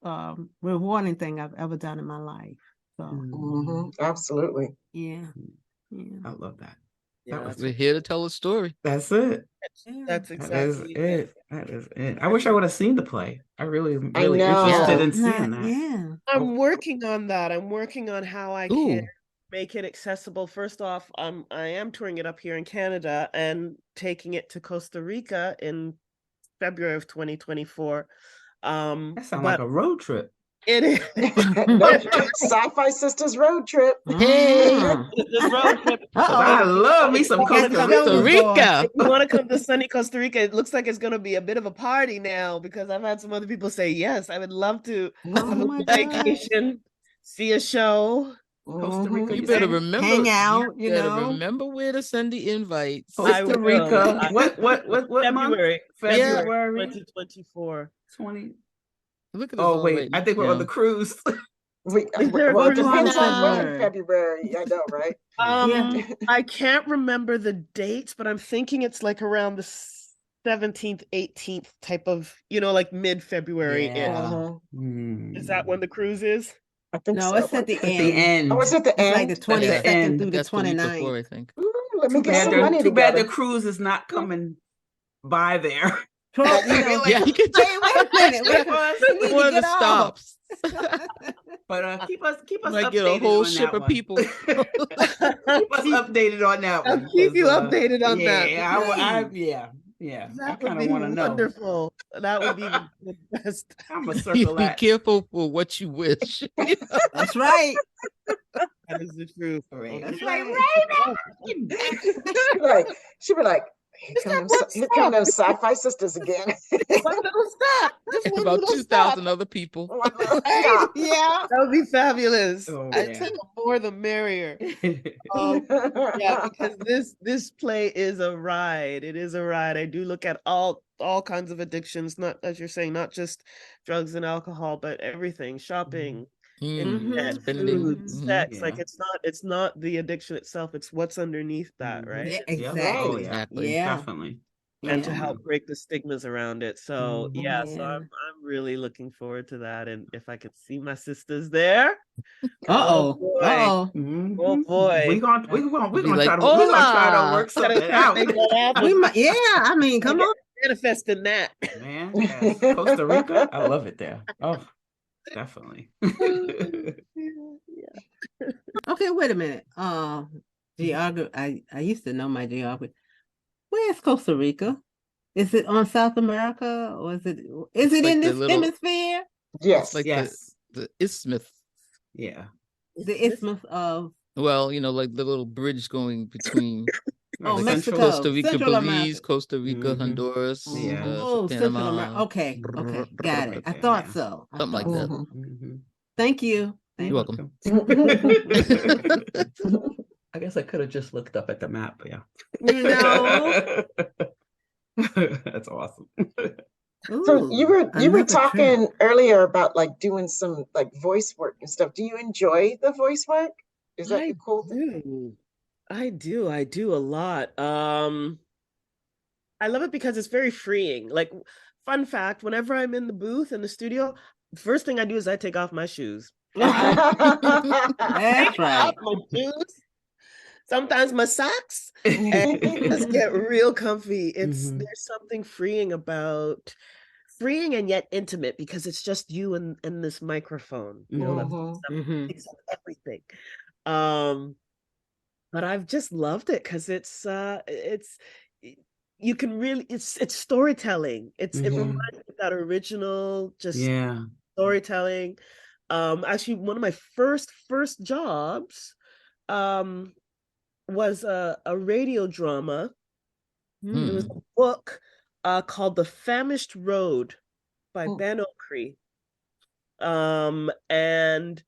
Speaker 4: rewarding thing I've ever done in my life. So
Speaker 2: absolutely.
Speaker 4: yeah.
Speaker 3: I love that.
Speaker 5: We're here to tell a story.
Speaker 3: That's it.
Speaker 1: That's exactly
Speaker 3: it. That is it. I wish I would have seen the play. I really
Speaker 2: know.
Speaker 3: interested in seeing that.
Speaker 4: Yeah.
Speaker 1: I'm working on that. I'm working on how I can make it accessible. First off, I am touring it up here in Canada and taking it to Costa Rica in February of 2024.
Speaker 3: That sounds like a road trip.
Speaker 1: It is.
Speaker 2: SyFy Sisters road trip.
Speaker 5: Hey,
Speaker 1: this road trip.
Speaker 3: I love me some Costa
Speaker 5: Rica.
Speaker 1: If you want to come to sunny Costa Rica, it looks like it's going to be a bit of a party now because I've had some other people say, yes, I would love to have a vacation, see a show.
Speaker 3: Costa Rica.
Speaker 5: You better remember,
Speaker 4: hang out,
Speaker 5: remember where to send the invites.
Speaker 3: Costa Rica. What
Speaker 1: February.
Speaker 3: Month? February
Speaker 1: 2024.
Speaker 3: 20.
Speaker 5: Look at this.
Speaker 3: Oh wait, I think we're on the cruise.
Speaker 2: Well, it depends on when in February. I know, right?
Speaker 1: I can't remember the dates, but I'm thinking it's like around the 17th, 18th type of, like mid-February.
Speaker 3: Yeah.
Speaker 1: Is that when the cruise is?
Speaker 2: I think
Speaker 4: no,
Speaker 2: so.
Speaker 4: it's at the end.
Speaker 2: Oh, it's at the end?
Speaker 4: Like the 22nd through the 29th.
Speaker 5: Before, I think.
Speaker 2: Ooh, let me get some money
Speaker 3: together. Too bad the
Speaker 2: together.
Speaker 3: cruise is not coming by there.
Speaker 5: You can
Speaker 4: wait a minute.
Speaker 5: One of the stops.
Speaker 3: But keep us
Speaker 5: might
Speaker 3: updated
Speaker 5: get a whole
Speaker 3: on
Speaker 5: ship
Speaker 3: that
Speaker 5: of
Speaker 3: one.
Speaker 5: people.
Speaker 3: Keep us updated on that one.
Speaker 1: I'll keep you updated on that.
Speaker 3: Yeah.
Speaker 1: That
Speaker 3: I kind
Speaker 1: would
Speaker 3: of
Speaker 1: be
Speaker 3: want to know.
Speaker 1: wonderful. That would be the best.
Speaker 3: I'm gonna circle
Speaker 5: Be
Speaker 3: that.
Speaker 5: careful for what you wish.
Speaker 4: That's right.
Speaker 1: That is the truth.
Speaker 4: That's
Speaker 2: Raven.
Speaker 4: right.
Speaker 2: She'd be like, here come those SyFy Sisters again.
Speaker 1: One little stop. Just one
Speaker 5: About
Speaker 1: little
Speaker 5: 2,000
Speaker 1: stop.
Speaker 5: other people.
Speaker 2: One little stop.
Speaker 4: Yeah.
Speaker 1: That would be fabulous.
Speaker 3: Oh,
Speaker 1: I
Speaker 3: yeah.
Speaker 1: tell you, more the merrier. Yeah, because this play is a ride. It is a ride. I do look at all kinds of addictions, not, as you're saying, not just drugs and alcohol, but everything, shopping, internet, food, sex. Like it's not the addiction itself, it's what's underneath that, right?
Speaker 4: Yeah, exactly.
Speaker 3: Oh,
Speaker 5: Exactly.
Speaker 4: Yeah.
Speaker 3: Definitely.
Speaker 1: And to help break the stigmas around it. So so
Speaker 4: Yeah.
Speaker 1: I'm really looking forward to that. And if I could see my sisters there.
Speaker 4: Oh
Speaker 1: boy. Oh boy.
Speaker 3: We're gonna
Speaker 5: like,
Speaker 3: try to work something out.
Speaker 4: I mean, come on.
Speaker 1: Manifesting that.
Speaker 3: Man, yes. Costa Rica. I love it there. Oh, definitely.
Speaker 4: Okay, wait a minute. Geography. I used to know my geography. Where's Costa Rica? Is it on South America or is it
Speaker 5: like
Speaker 4: in this hemisphere?
Speaker 2: Yes.
Speaker 5: Like the isthmus.
Speaker 3: Yeah.
Speaker 4: The isthmus of.
Speaker 5: Well, like the little bridge going between
Speaker 4: Mexico,
Speaker 5: Costa Rica,
Speaker 4: Central
Speaker 5: Belize,
Speaker 4: America.
Speaker 5: Costa Rica, Honduras.
Speaker 4: Central
Speaker 5: Panama.
Speaker 4: America. Okay, got it. I thought so.
Speaker 5: Something like that.
Speaker 4: Thank you.
Speaker 5: You're welcome.
Speaker 3: I guess I could have just looked up at the map. Yeah. That's awesome.
Speaker 2: So you were talking earlier about like doing some like voice work and stuff. Do you enjoy the voice work? Is that the cool thing?
Speaker 1: I do a lot. I love it because it's very freeing. Like, fun fact, whenever I'm in the booth in the studio, the first thing I do is I take off my shoes.
Speaker 4: That's right.
Speaker 1: My shoes, sometimes my socks, and just get real comfy. There's something freeing and yet intimate because it's just you and this microphone. Takes up everything. But I've just loved it because it's you can really it's storytelling. It reminds me of that original storytelling. Actually, one of my first jobs was a radio drama There was a book called The Famished Road by Ben Okri. And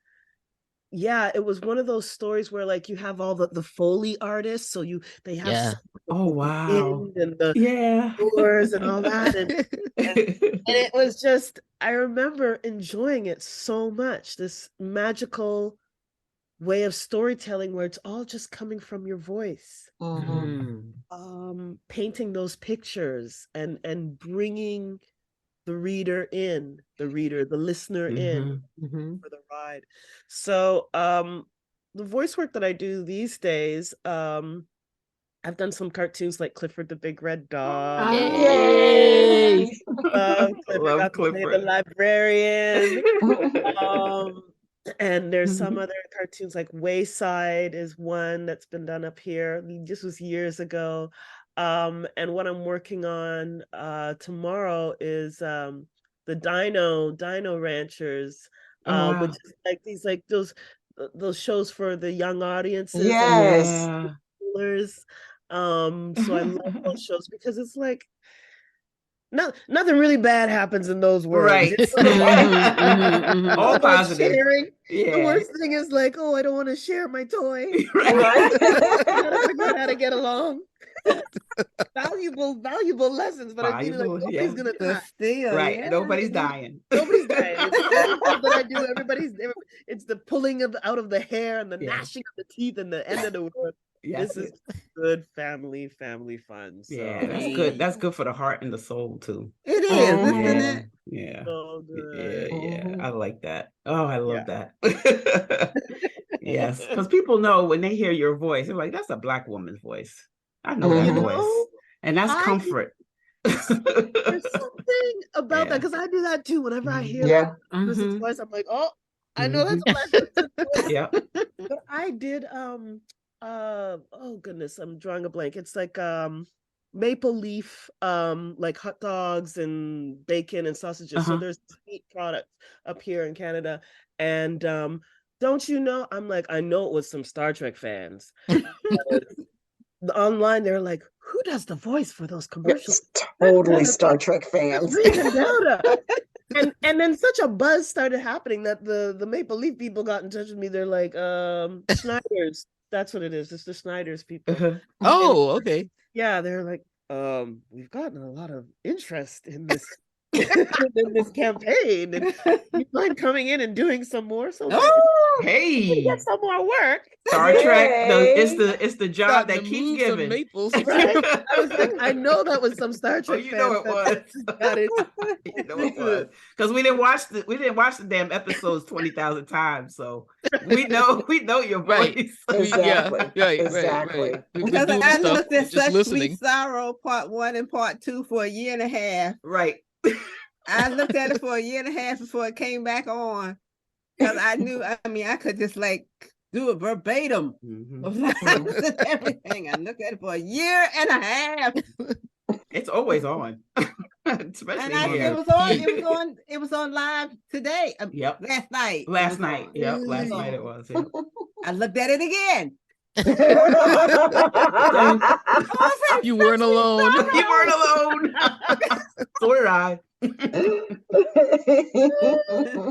Speaker 1: yeah, it was one of those stories where like you have all the Foley artists, so they have
Speaker 3: oh wow,
Speaker 1: wind and the doors and all that, and it was just, I remember enjoying it so much, this magical way of storytelling where it's all just coming from your voice. Painting those pictures and bringing the reader in, the listener in for the ride. So the voice work that I do these days, I've done some cartoons like Clifford the Big Red Dog.
Speaker 2: Yay!
Speaker 1: Clifford got to play the librarian. And there's some other cartoons like Wayside is one that's been done up here. This was years ago. And what I'm working on tomorrow is the Dino Ranchers, which is like those shows for the young audiences.
Speaker 2: Yes.
Speaker 1: So I love those shows because it's like nothing really bad happens in those worlds.
Speaker 3: Right. All positive.
Speaker 1: Sharing. The worst thing is like, oh, I don't want to share my toy.
Speaker 2: Right.
Speaker 1: I gotta figure out how to get along. Valuable lessons, but I mean, like, nobody's gonna die.
Speaker 3: Right. Nobody's dying.
Speaker 1: Nobody's dying. But I do. It's the pulling out of the hair and the gnashing of the teeth and the end of the world. This is good family fun. So.
Speaker 3: Yeah, that's good. That's good for the heart and the soul too.
Speaker 4: It is, isn't it?
Speaker 3: Yeah.
Speaker 1: So good.
Speaker 3: Yeah. I like that. Oh, I love that. Yes, because people know when they hear your voice, they're like, "That's a Black woman's voice." I know that voice, and that's comfort.
Speaker 1: There's something about that because I do that too. Whenever I hear that person's voice, I'm like, "Oh, I know that's a Black person's voice." Yeah. But I did oh goodness, I'm drawing a blank. It's like maple leaf like hot dogs and bacon and sausages. So there's meat products up here in Canada. And don't you know, I'm like, I know it was some Star Trek fans. Online they're like, who does the voice for those commercials?
Speaker 2: It's totally Star Trek fans.
Speaker 1: Raven Dauda. And then such a buzz started happening that the Maple Leaf people got in touch with me. They're like, Schneiders. That's what it is. It's the Schneiders people.
Speaker 5: Oh, okay.
Speaker 1: Yeah, they're like, we've gotten a lot of interest in this in this campaign. And you mind coming in and doing some more? So
Speaker 3: hey,
Speaker 1: get some more work.
Speaker 3: Star Trek, it's the job that keeps giving.
Speaker 1: Maples. Right? I was like, I know that was some Star Trek.
Speaker 3: You know it was. You know it was because we didn't watch the damn episodes 20,000 times, so we know your voice.
Speaker 2: Exactly.
Speaker 4: Because I looked at Such Sweet Sorrow Part 1 and Part 2 for a year and a half.
Speaker 3: Right.
Speaker 4: I looked at it for a year and a half before it came back on because I knew. I mean, I could just like do it verbatim. Everything. I looked at it for a year and a half.
Speaker 3: It's always on. Especially
Speaker 4: it was on live today. Last night.
Speaker 3: Last night it was. Yeah.
Speaker 4: I looked at it again.
Speaker 5: You weren't alone.
Speaker 3: You weren't alone. So were I.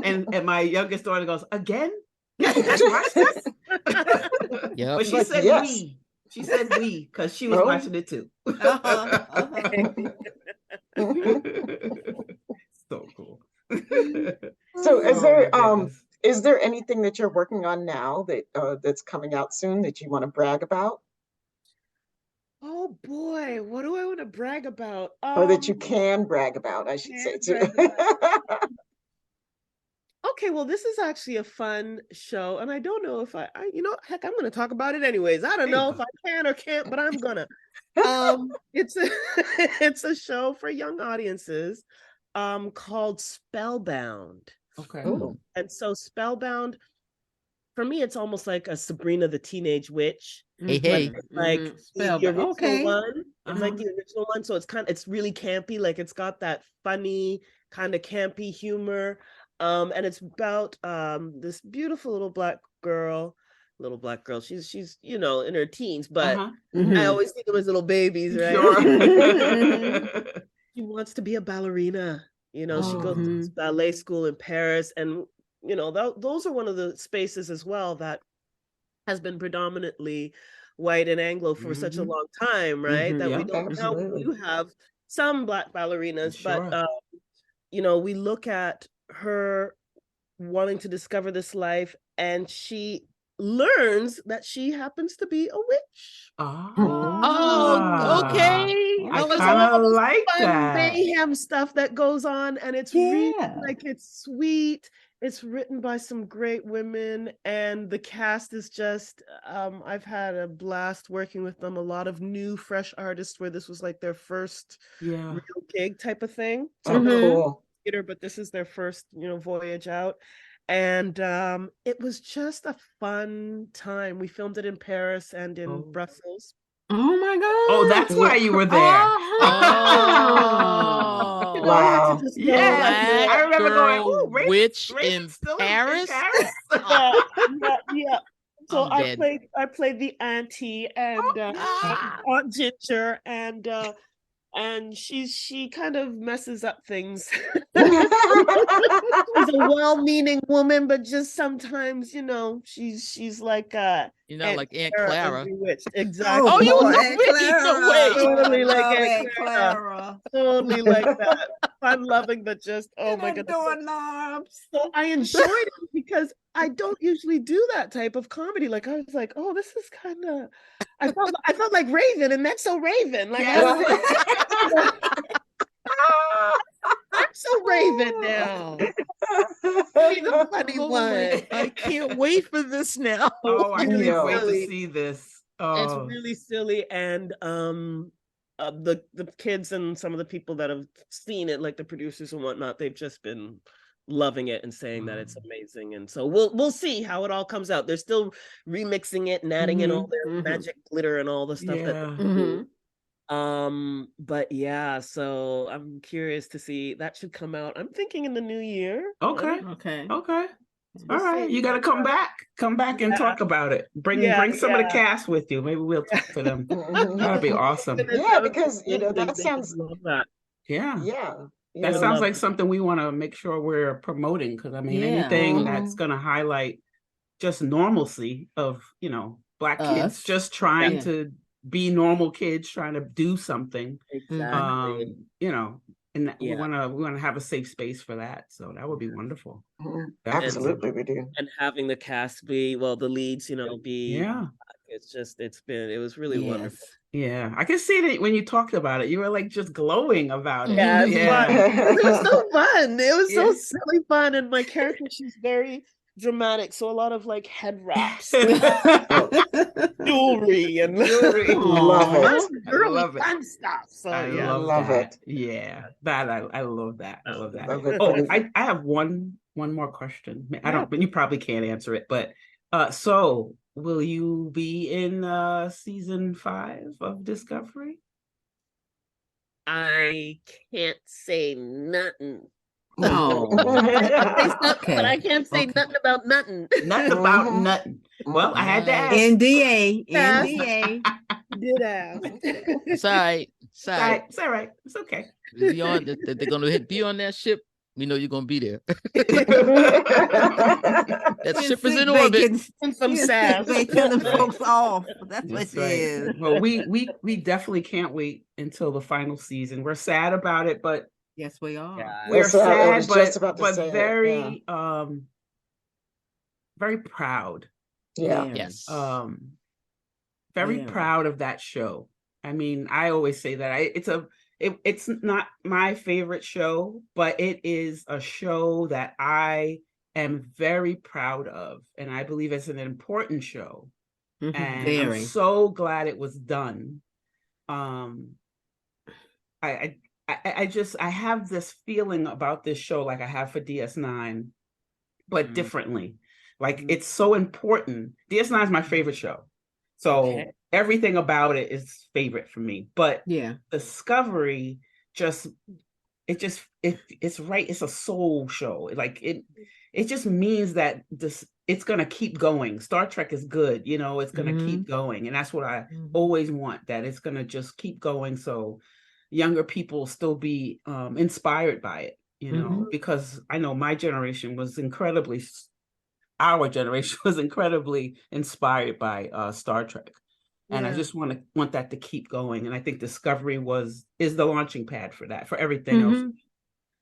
Speaker 3: and my youngest daughter goes, again? Let's watch this. But she said we. She said we because she was watching it too. So cool.
Speaker 2: So is there anything that you're working on now that that's coming out soon that you want to brag about?
Speaker 1: Oh boy, what do I want to brag about?
Speaker 2: Or that you can brag about, I should say too.
Speaker 1: Okay, well, this is actually a fun show, and I don't know if I heck, I'm going to talk about it anyways. I don't know if I can or can't, but I'm gonna. It's a show for young audiences, called Spellbound.
Speaker 3: Okay.
Speaker 2: Ooh.
Speaker 1: And so Spellbound, for me, it's almost like a Sabrina the Teenage Witch.
Speaker 5: Hey.
Speaker 1: Like the original one. It's like the original one, so it's really campy. Like it's got that funny kind of campy humor. And it's about this beautiful little Black girl little Black girl. She's in her teens, but I
Speaker 2: Mhm.
Speaker 1: always see them as little babies, right?
Speaker 3: Sure.
Speaker 1: She wants to be a ballerina. She goes to
Speaker 2: Oh.
Speaker 1: this ballet school in Paris, and those are one of the spaces as well that has been predominantly white and Anglo for such a long time, right? That we
Speaker 3: Yeah,
Speaker 1: don't now. We
Speaker 2: Absolutely.
Speaker 1: do have some Black ballerinas,
Speaker 3: sure.
Speaker 1: but we look at her wanting to discover this life, and she learns that she happens to be a witch.
Speaker 5: Oh, okay.
Speaker 3: I
Speaker 5: Well,
Speaker 3: kind of
Speaker 1: All this
Speaker 3: like
Speaker 1: fun
Speaker 3: that.
Speaker 1: mayhem stuff that goes on, and it's really
Speaker 4: Yeah.
Speaker 1: it's sweet. It's written by some great women, and the cast is just I've had a blast working with them. A lot of new fresh artists where this was like their first real gig type of thing.
Speaker 2: Oh, cool.
Speaker 1: Theater, but this is their first voyage out, and it was just a fun time. We filmed it in Paris and in Brussels.
Speaker 4: Oh my God.
Speaker 3: Oh, that's why you were there.
Speaker 5: Oh,
Speaker 2: Wow.
Speaker 3: Yes, I remember going, "Oh,
Speaker 5: witch
Speaker 3: Raven's
Speaker 5: in
Speaker 3: still
Speaker 5: Paris."
Speaker 1: Yeah. So
Speaker 5: I'm
Speaker 1: I
Speaker 5: dead.
Speaker 1: played the auntie and Aunt Ginger, and she kind of messes up things. She's a well-meaning woman, but just sometimes, she's like
Speaker 5: like Aunt Clara.
Speaker 1: Bewitched. Exactly.
Speaker 5: Oh, you
Speaker 4: poor
Speaker 5: was
Speaker 4: Aunt
Speaker 5: really no way.
Speaker 1: Totally like
Speaker 4: Love
Speaker 1: Aunt
Speaker 4: Aunt
Speaker 1: Clara.
Speaker 4: Clara.
Speaker 1: Totally like that. Fun-loving, but just my goodness.
Speaker 4: Doorknobs.
Speaker 1: So I enjoyed it because I don't usually do that type of comedy. Like I was like, oh, this is kind of. I felt like Raven, and that's so Raven. Like I'm so Raven now. Be the funny one.
Speaker 5: I can't wait for this now.
Speaker 3: Oh, I can't
Speaker 2: Yeah.
Speaker 3: wait to see this.
Speaker 1: It's
Speaker 3: Oh,
Speaker 1: really silly, and the kids and some of the people that have seen it, like the producers and whatnot, they've just been loving it and saying that it's amazing. And so we'll see how it all comes out. They're still remixing it and adding in all their magic glitter and all the stuff that they do. But yeah, so I'm curious to see. That should come out, I'm thinking, in the new year.
Speaker 3: okay.
Speaker 4: Okay.
Speaker 3: All right, you got to come back and talk about it. Bring some of the cast with you. Maybe we'll talk to them. That'd be awesome.
Speaker 2: Yeah, because that sounds.
Speaker 3: Yeah. That
Speaker 2: Yeah.
Speaker 3: sounds like something we want to make sure we're promoting, because I mean, anything that's going to highlight just normalcy of Black kids just trying to be normal kids, trying to do something.
Speaker 1: Exactly.
Speaker 3: And we want to have a safe space for that. So that would be wonderful.
Speaker 2: Absolutely, we do.
Speaker 1: And having the cast be, the leads, be. It was really wonderful.
Speaker 3: Yeah, I can see that when you talked about it, you were like just glowing about it.
Speaker 1: Yeah, it was so fun. It was so
Speaker 3: Yeah.
Speaker 1: silly fun, and my character, she's very dramatic, so a lot of like head wraps, jewelry, and
Speaker 2: Love it.
Speaker 1: girly fun stuff. So
Speaker 3: I
Speaker 2: love it.
Speaker 3: Yeah, that I love that. I love that.
Speaker 2: Love it.
Speaker 3: Oh, I have one more question. I don't, but you probably can't answer it. But so will you be in season 5 of Discovery?
Speaker 1: I can't say nothing.
Speaker 4: No.
Speaker 1: But I can't say nothing about nothing.
Speaker 3: Nothing about nothing. Well, I had to ask.
Speaker 4: NDA.
Speaker 1: Yes.
Speaker 4: NDA.
Speaker 1: Did ask.
Speaker 5: It's all right. It's all right.
Speaker 3: It's all right. It's okay.
Speaker 5: They're gonna be on that ship. We know you're gonna be there. That ship is in orbit.
Speaker 1: Some sass.
Speaker 4: They telling folks off. That's what
Speaker 3: That's
Speaker 4: it
Speaker 3: right.
Speaker 4: is.
Speaker 3: Well, we definitely can't wait until the final season. We're sad about it, but
Speaker 4: Yes, we are.
Speaker 3: we're
Speaker 2: That's what I
Speaker 3: sad,
Speaker 2: was just about to
Speaker 3: but
Speaker 2: say it,
Speaker 3: very very proud.
Speaker 2: Yeah.
Speaker 5: Yes.
Speaker 3: Very proud of that show. I mean, I always say that it's not my favorite show, but it is a show that I am very proud of, and I believe it's an important show. And I'm so glad it was done. I have this feeling about this show like I have for DS9, but differently. Like it's so important. DS9 is my favorite show. So everything about it is favorite for me. But Discovery it's right. It's a soul show. Like it just means that it's going to keep going. Star Trek is good, you know, it's going to keep going. And that's what I always want, that it's going to just keep going. So younger people still be inspired by it, you know, because I know our generation was incredibly inspired by Star Trek. And I just want that to keep going. And I think Discovery is the launching pad for that, for everything else.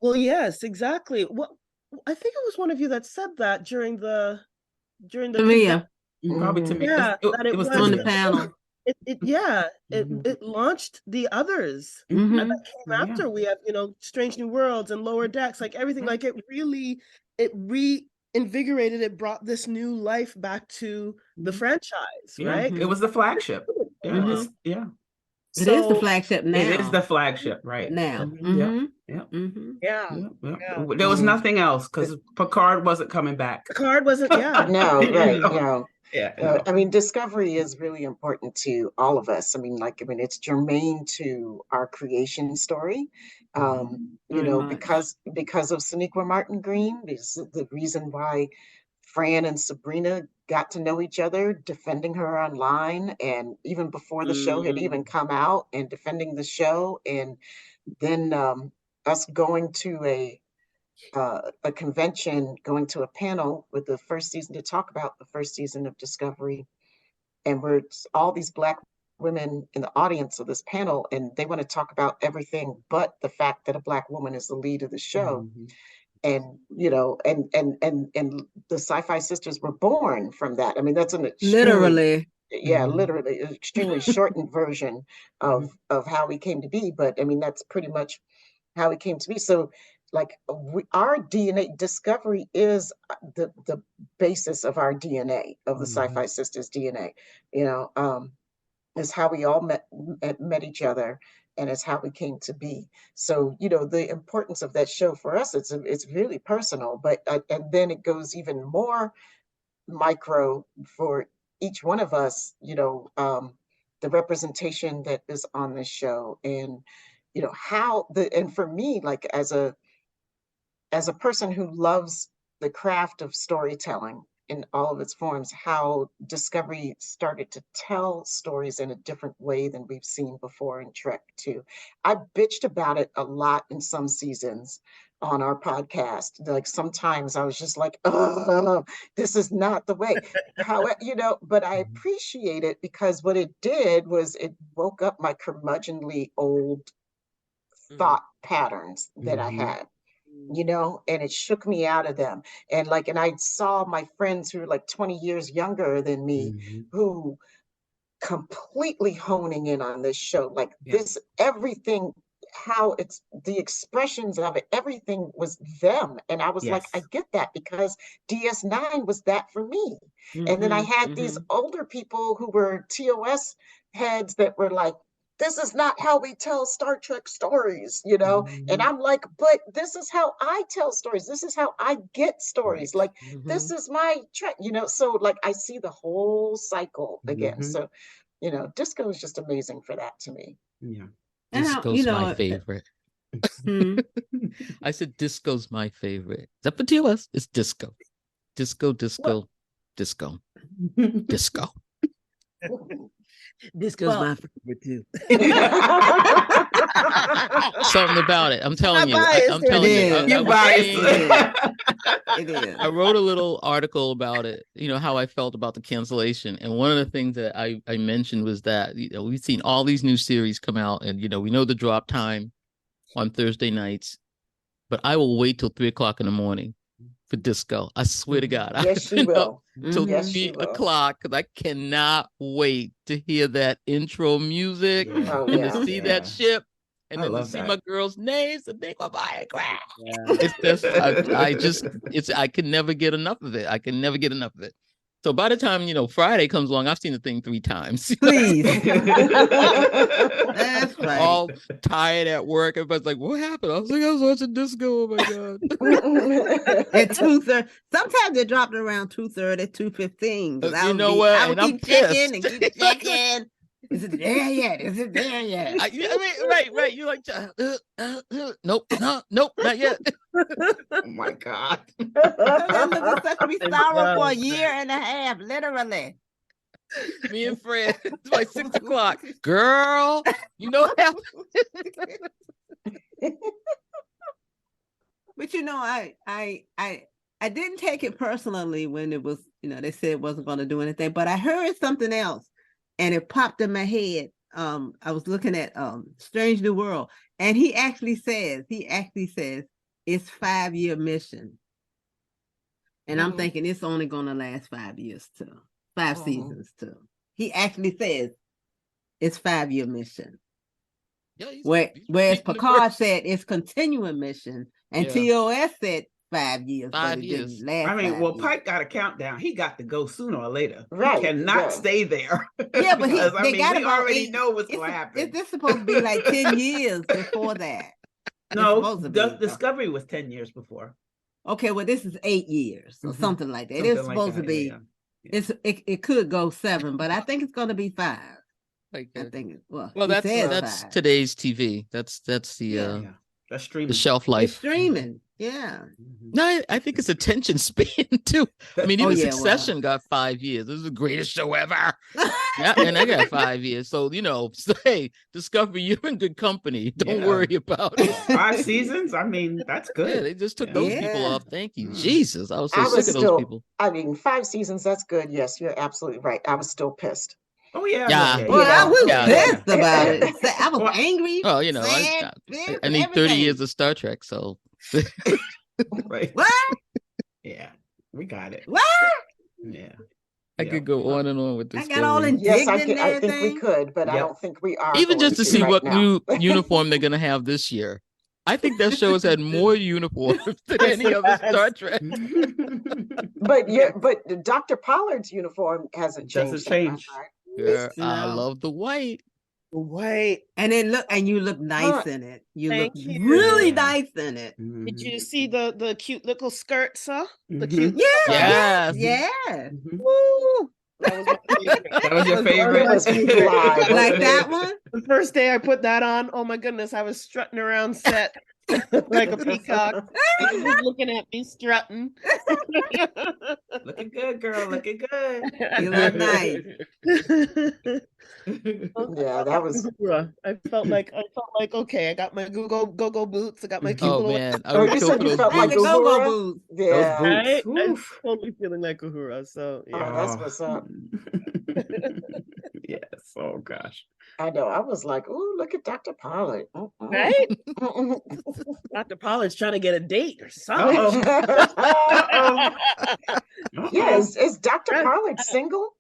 Speaker 1: Well, yes, exactly. Well, I think it was one of you that said that during the
Speaker 4: Tamia.
Speaker 3: Probably to me.
Speaker 1: Yeah, that
Speaker 3: it was
Speaker 4: on the panel.
Speaker 1: It launched the others, and that came after. We have, you know, Strange New Worlds and Lower Decks, like everything. Like it reinvigorated. It brought this new life back to the franchise, right?
Speaker 3: It was the flagship.
Speaker 1: So,
Speaker 3: It is the flagship now. It is the flagship right
Speaker 4: now.
Speaker 3: There was nothing else because Picard wasn't coming back.
Speaker 1: Picard wasn't.
Speaker 2: No, right. No. I mean, Discovery is really important to all of us. I mean, it's germane to our creation story. You know, because of Sonequa Martin Green, is the reason why Fran and Sabrina got to know each other, defending her online, and even before the show had even come out, and defending the show, and then us going to a convention, going to a panel with the first season to talk about the first season of Discovery, and we're all these Black women in the audience of this panel, and they want to talk about everything but the fact that a Black woman is the lead of the show. And you know, and the SyFy sisters were born from that. I mean, that's an literally extremely shortened version of how we came to be. But I mean, that's pretty much how we came to be. So, like, our DNA Discovery is the basis of our DNA, of the SyFy sisters' DNA. You know, is how we all met each other. And it's how we came to be. So, you know, the importance of that show for us, it's really personal, but and then it goes even more micro for each one of us, you know, the representation that is on this show, and, you know, and for me, like as a person who loves the craft of storytelling in all of its forms, how Discovery started to tell stories in a different way than we've seen before in Trek too. I bitched about it a lot in some seasons on our podcast. Like sometimes I was just like, oh, this is not the way. How, you know, but I appreciate it because what it did was it woke up my curmudgeonly old thought patterns that I had. You know, and it shook me out of them. And I saw my friends who were like 20 years younger than me, who completely honing in on this show, like this, everything, how it's the expressions of it, everything was them. And I was like, I get that because DS9 was that for me. And then I had these older people who were TOS heads that were like, this is not how we tell Star Trek stories, you know? And I'm like, but this is how I tell stories. This is how I get stories. Like, this is my Trek, you know? So like, I see the whole cycle again. So, you know, disco is just amazing for that to me.
Speaker 5: Yeah. Disco's my favorite. I said disco's my favorite. Except for TOS, it's disco. Disco. Disco's
Speaker 1: my favorite too.
Speaker 5: Something about it. I'm telling you. I'm telling you.
Speaker 3: You're biased.
Speaker 4: It is.
Speaker 5: I wrote a little article about it, you know, how I felt about the cancellation. And one of the things that I mentioned was that, you know, we've seen all these new series come out, and, you know, we know the drop time on Thursday nights, but I will wait till 3:00 in the morning for disco. I swear to God.
Speaker 2: Yes, you will.
Speaker 5: Till 3:00, because I cannot wait to hear that intro music and to see that ship, and then to see my girls' names and think about it. It's just, I can never get enough of it. So by the time, you know, Friday comes along, I've seen the thing 3 times.
Speaker 4: Please. That's right.
Speaker 5: All tired at work. Everybody's like, what happened? I was like, I was watching disco. Oh my God.
Speaker 4: At 2:30. Sometimes they dropped it around 2:30, 2:15.
Speaker 5: You know what?
Speaker 4: I would keep checking and keep checking. Is it there yet? Is it there yet?
Speaker 5: I mean, right. You're like, nope, nope, not yet.
Speaker 3: Oh my God.
Speaker 4: So that little sucker be sour for a
Speaker 1: Exactly.
Speaker 4: year and a half, literally.
Speaker 5: Me and Fred, it's like 6 o'clock. Girl, you know what happened?
Speaker 4: But I didn't take it personally when it was, they said it wasn't going to do anything, but I heard something else and it popped in my head. I was looking at Strange New World, and he actually says it's 5-year mission. And I'm thinking it's only going to last 5 years too. 5 seasons too. He actually says it's 5-year mission.
Speaker 5: Yeah,
Speaker 4: Whereas Picard said it's continuing mission, and TOS said 5 years.
Speaker 5: 5
Speaker 4: but it
Speaker 5: years.
Speaker 4: didn't last
Speaker 3: I mean,
Speaker 4: 5
Speaker 3: well,
Speaker 4: years.
Speaker 3: Pike got a countdown. He got to go sooner or later.
Speaker 2: Right,
Speaker 3: He cannot
Speaker 2: yeah.
Speaker 3: stay there.
Speaker 4: Yeah, but
Speaker 3: Because,
Speaker 4: they got
Speaker 3: we
Speaker 4: about
Speaker 3: already
Speaker 4: 8
Speaker 3: know what's going to happen.
Speaker 4: This supposed to be like 10 years before that.
Speaker 3: No,
Speaker 4: supposed to be.
Speaker 3: Discovery was 10 years before.
Speaker 4: Okay, well, this is 8 years or something like that.
Speaker 3: Something
Speaker 4: It's
Speaker 3: like
Speaker 4: supposed
Speaker 3: that,
Speaker 4: to be.
Speaker 3: yeah.
Speaker 4: It could go 7, but I think it's going to be 5.
Speaker 5: Like,
Speaker 4: I think. Well,
Speaker 5: that's
Speaker 4: 5.
Speaker 5: today's TV. That's
Speaker 3: That's streaming.
Speaker 5: the shelf
Speaker 4: It's
Speaker 5: life.
Speaker 4: streaming. Yeah.
Speaker 5: No, I think it's attention span too. I mean, even Succession got 5 years. This is the greatest show ever. Yeah, and I got 5 years. So, hey, Discovery, you're in good company. Don't worry about it.
Speaker 3: 5 seasons? I mean, that's good.
Speaker 5: Yeah, they just took those people off. Thank you.
Speaker 3: Mm.
Speaker 5: Jesus. I was so sick of those people.
Speaker 2: I mean, 5 seasons, that's good. Yes, you're absolutely right. I was still pissed.
Speaker 3: Oh, yeah.
Speaker 5: Yeah.
Speaker 4: Well, I was
Speaker 5: Yeah.
Speaker 4: pissed about it. I was angry.
Speaker 5: Oh,
Speaker 4: sad,
Speaker 5: I need 30 years of Star Trek, so.
Speaker 3: Right.
Speaker 4: What?
Speaker 3: Yeah, we got it.
Speaker 4: What?
Speaker 3: Yeah.
Speaker 5: I could go on and on with this.
Speaker 4: I got all
Speaker 5: story.
Speaker 4: indignant.
Speaker 2: Yes, I think we could, but I don't think we are.
Speaker 5: Even just to see
Speaker 2: right
Speaker 5: what
Speaker 2: now.
Speaker 5: new uniform they're gonna have this year. I think that show has had more uniforms than any other Star Trek.
Speaker 2: But Dr. Pollard's uniform hasn't changed.
Speaker 3: Doesn't change.
Speaker 5: Yeah, I love the white.
Speaker 1: White.
Speaker 4: And you look nice in it. You look
Speaker 1: Thank you.
Speaker 4: really nice in it.
Speaker 1: Did you see the cute little skirt, sir? The
Speaker 3: Mhm.
Speaker 1: cute.
Speaker 5: Yes.
Speaker 4: Yeah.
Speaker 1: Woo! That was my favorite.
Speaker 3: That was your favorite?
Speaker 2: That was live,
Speaker 4: Like
Speaker 2: wasn't
Speaker 4: that
Speaker 2: it?
Speaker 4: one?
Speaker 1: The first day I put that on, oh my goodness, I was strutting around set like a peacock. He was looking at me strutting.
Speaker 3: Looking good, girl. Looking good.
Speaker 4: You look nice.
Speaker 2: Yeah, that was.
Speaker 1: I felt like okay, I got my go-go boots. I got my cute
Speaker 5: Oh
Speaker 1: little.
Speaker 5: man, I
Speaker 2: Oh,
Speaker 5: would
Speaker 2: you
Speaker 5: kill
Speaker 2: said
Speaker 5: for
Speaker 2: you
Speaker 5: those
Speaker 2: felt like
Speaker 5: boots.
Speaker 2: a
Speaker 4: Go-go
Speaker 2: Uhura?
Speaker 4: boots.
Speaker 2: Yeah.
Speaker 1: Right? I'm
Speaker 3: Oof.
Speaker 1: totally feeling like Uhura. So yeah.
Speaker 2: Oh, that's what's up.
Speaker 3: Yes. Oh gosh.
Speaker 2: I know. I was like, "Ooh, look at Dr. Pollard."
Speaker 1: Right?
Speaker 2: Mm-mm.
Speaker 1: Dr. Pollard's trying to get a date or something.
Speaker 2: Yeah, is Dr. Pollard single?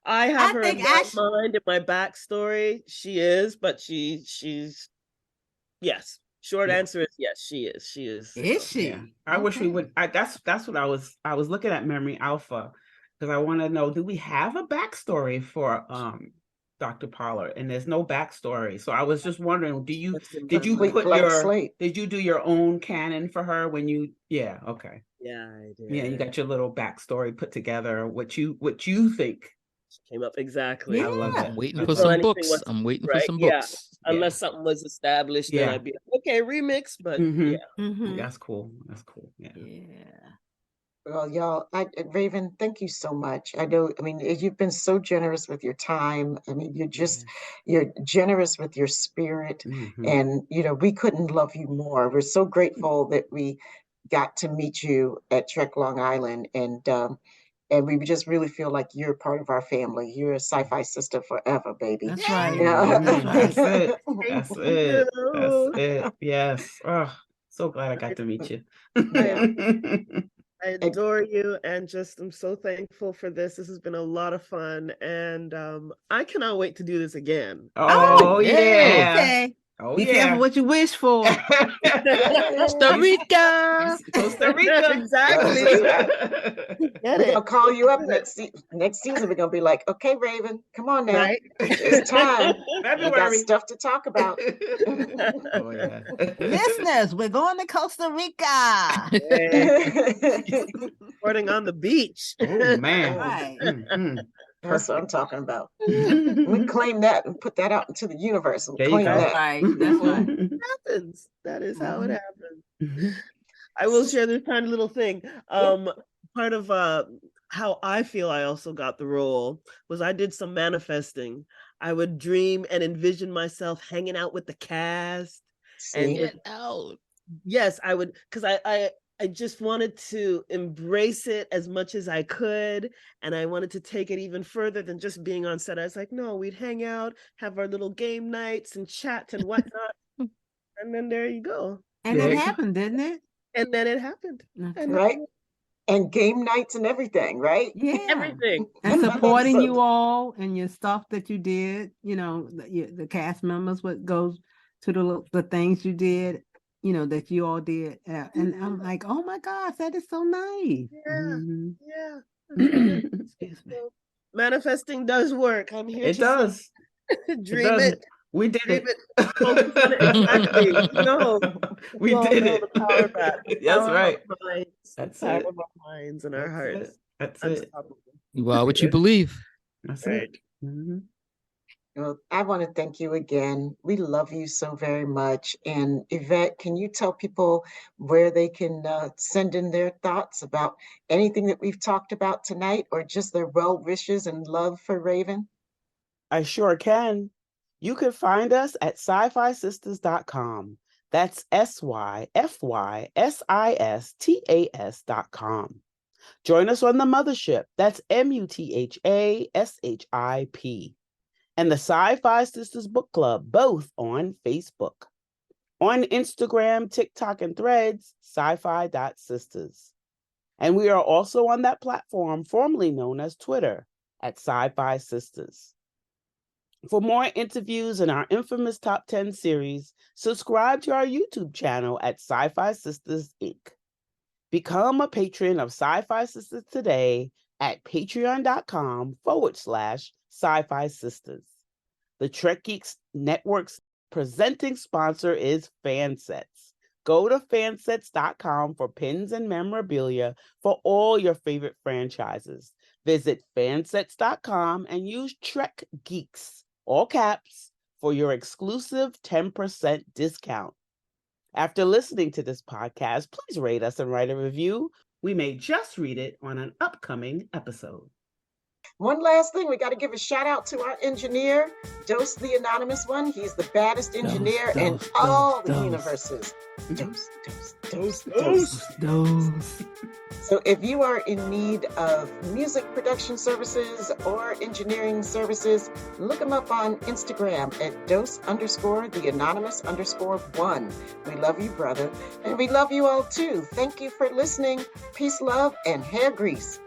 Speaker 1: I have her in
Speaker 4: think
Speaker 1: my mind, in my backstory. She is, but she's yes. Short answer is yes, she is. She is.
Speaker 4: Is she?
Speaker 3: Yeah. I wish we would. That's what I was looking at Memory Alpha because I want to know, do we have a backstory for Dr. Pollard? And there's no backstory. So I was just wondering, did you
Speaker 2: Complete
Speaker 3: put
Speaker 2: blank slate.
Speaker 3: did you do your own canon for her when you okay.
Speaker 1: Yeah, I did.
Speaker 3: Yeah, you got your little backstory put together, what you think.
Speaker 1: Came up exactly.
Speaker 4: Yeah.
Speaker 3: I love it.
Speaker 5: I'm waiting
Speaker 3: I
Speaker 5: for
Speaker 3: love
Speaker 5: some
Speaker 3: it.
Speaker 5: books. I'm waiting for
Speaker 1: Right,
Speaker 5: some
Speaker 1: yeah.
Speaker 5: books.
Speaker 1: Unless something was established, then
Speaker 3: Yeah.
Speaker 1: I'd be like, okay, remix. But
Speaker 3: Mhm.
Speaker 1: yeah.
Speaker 4: Mhm.
Speaker 3: That's cool. That's cool. Yeah.
Speaker 4: Yeah.
Speaker 2: Well, y'all, Raven, thank you so much. I mean, you've been so generous with your time. I mean, you're generous with your spirit.
Speaker 3: Mhm.
Speaker 2: And, we couldn't love you more. We're so grateful that we got to meet you at Trek Long Island. And we just really feel like you're part of our family. You're a SyFy sister forever, baby.
Speaker 4: That's right.
Speaker 2: Yeah.
Speaker 3: That's it. That's
Speaker 1: Thank
Speaker 3: it.
Speaker 1: you.
Speaker 3: That's it. Yes. Oh, so glad I got to meet you.
Speaker 1: I adore you and just I'm so thankful for this. This has been a lot of fun. And I cannot wait to do this again.
Speaker 3: Oh yeah.
Speaker 4: Okay.
Speaker 3: Oh
Speaker 4: Be
Speaker 3: yeah.
Speaker 4: careful what you wish for.
Speaker 5: Costa Rica.
Speaker 3: Costa Rica.
Speaker 1: Exactly. Get
Speaker 2: We're
Speaker 1: it.
Speaker 2: gonna call you up next season. We're gonna be like, okay, Raven, come on now.
Speaker 1: Right?
Speaker 2: It's time. We got
Speaker 3: February.
Speaker 2: stuff to talk about.
Speaker 3: Oh yeah.
Speaker 4: Listeners, we're going to Costa Rica.
Speaker 1: Hey, recording on the beach.
Speaker 3: Oh man.
Speaker 4: Right.
Speaker 3: Mhm.
Speaker 2: That's what I'm talking about. We claim that and put that out into the universe and
Speaker 3: There you
Speaker 2: claim
Speaker 3: go.
Speaker 2: that.
Speaker 4: Right. That's right.
Speaker 1: Happens. That is how it happens.
Speaker 3: Mhm.
Speaker 1: I will share this tiny little thing. Part of how I feel I also got the role was I did some manifesting. I would dream and envision myself hanging out with the cast. And
Speaker 2: See?
Speaker 5: Get out.
Speaker 1: yes, I would, because I just wanted to embrace it as much as I could. And I wanted to take it even further than just being on set. I was like, no, we'd hang out, have our little game nights and chat and whatnot. And then there you go.
Speaker 4: And
Speaker 3: Yeah.
Speaker 4: it happened, didn't it?
Speaker 1: And then it happened.
Speaker 4: Okay.
Speaker 1: And
Speaker 2: Right? And game nights and everything, right?
Speaker 4: Yeah.
Speaker 1: everything.
Speaker 4: And supporting
Speaker 2: So-
Speaker 4: you all and your stuff that you did, you know, the cast members, what goes to the things you did, you know, that you all did. And I'm like, oh my gosh, that is so nice.
Speaker 1: Yeah.
Speaker 3: Mhm.
Speaker 1: Yeah. And
Speaker 4: Excuse me.
Speaker 1: so manifesting does work. I'm here
Speaker 3: It
Speaker 1: to
Speaker 3: does.
Speaker 1: dream
Speaker 3: does.
Speaker 1: it.
Speaker 3: We did
Speaker 1: Dream
Speaker 3: it.
Speaker 1: it. Focus on it. Exactly. No.
Speaker 3: We
Speaker 1: all
Speaker 3: did
Speaker 1: know
Speaker 3: it.
Speaker 1: the power of that.
Speaker 3: That's
Speaker 1: Power of
Speaker 3: right.
Speaker 1: our minds.
Speaker 3: That's
Speaker 1: Power
Speaker 3: it.
Speaker 1: of our minds and our
Speaker 3: That's
Speaker 1: hearts.
Speaker 3: it. That's it.
Speaker 1: Unstoppable.
Speaker 5: You are what you believe.
Speaker 3: That's
Speaker 1: Right.
Speaker 3: it. Mhm.
Speaker 2: Well, I want to thank you again. We love you so very much. And Yvette, can you tell people where they can send in their thoughts about anything that we've talked about tonight or just their well wishes and love for Raven?
Speaker 6: I sure can. You can find us at SyFysistas.com. That's SyFysistas.com. Join us on the mothership. That's MUTHASHIP. And the SyFy Sistas Book Club, both on Facebook. On Instagram, TikTok, and Threads, SyFy.sistas. And we are also on that platform formerly known as Twitter at SyFy Sistas. For more interviews in our infamous Top 10 series, subscribe to our YouTube channel at SyFy Sistas Inc. Become a patron of SyFy Sistas today at patreon.com/SyFy Sistas. The Trek Geeks Network's presenting sponsor is Fansets. Go to fansets.com for pins and memorabilia for all your favorite franchises. Visit fansets.com and use Trek Geeks, all caps, for your exclusive 10% discount. After listening to this podcast, please rate us and write a review.
Speaker 3: We may just read it on an upcoming episode.
Speaker 2: One last thing, we got to give a shout out to our engineer, Dose the Anonymous One. He's the baddest engineer in all the universes. Dose. So if you are in need of music production services or engineering services, look him up on Instagram at dose_the_anonymous_1. We love you, brother. And we love you all too. Thank you for listening. Peace, love, and hair grease.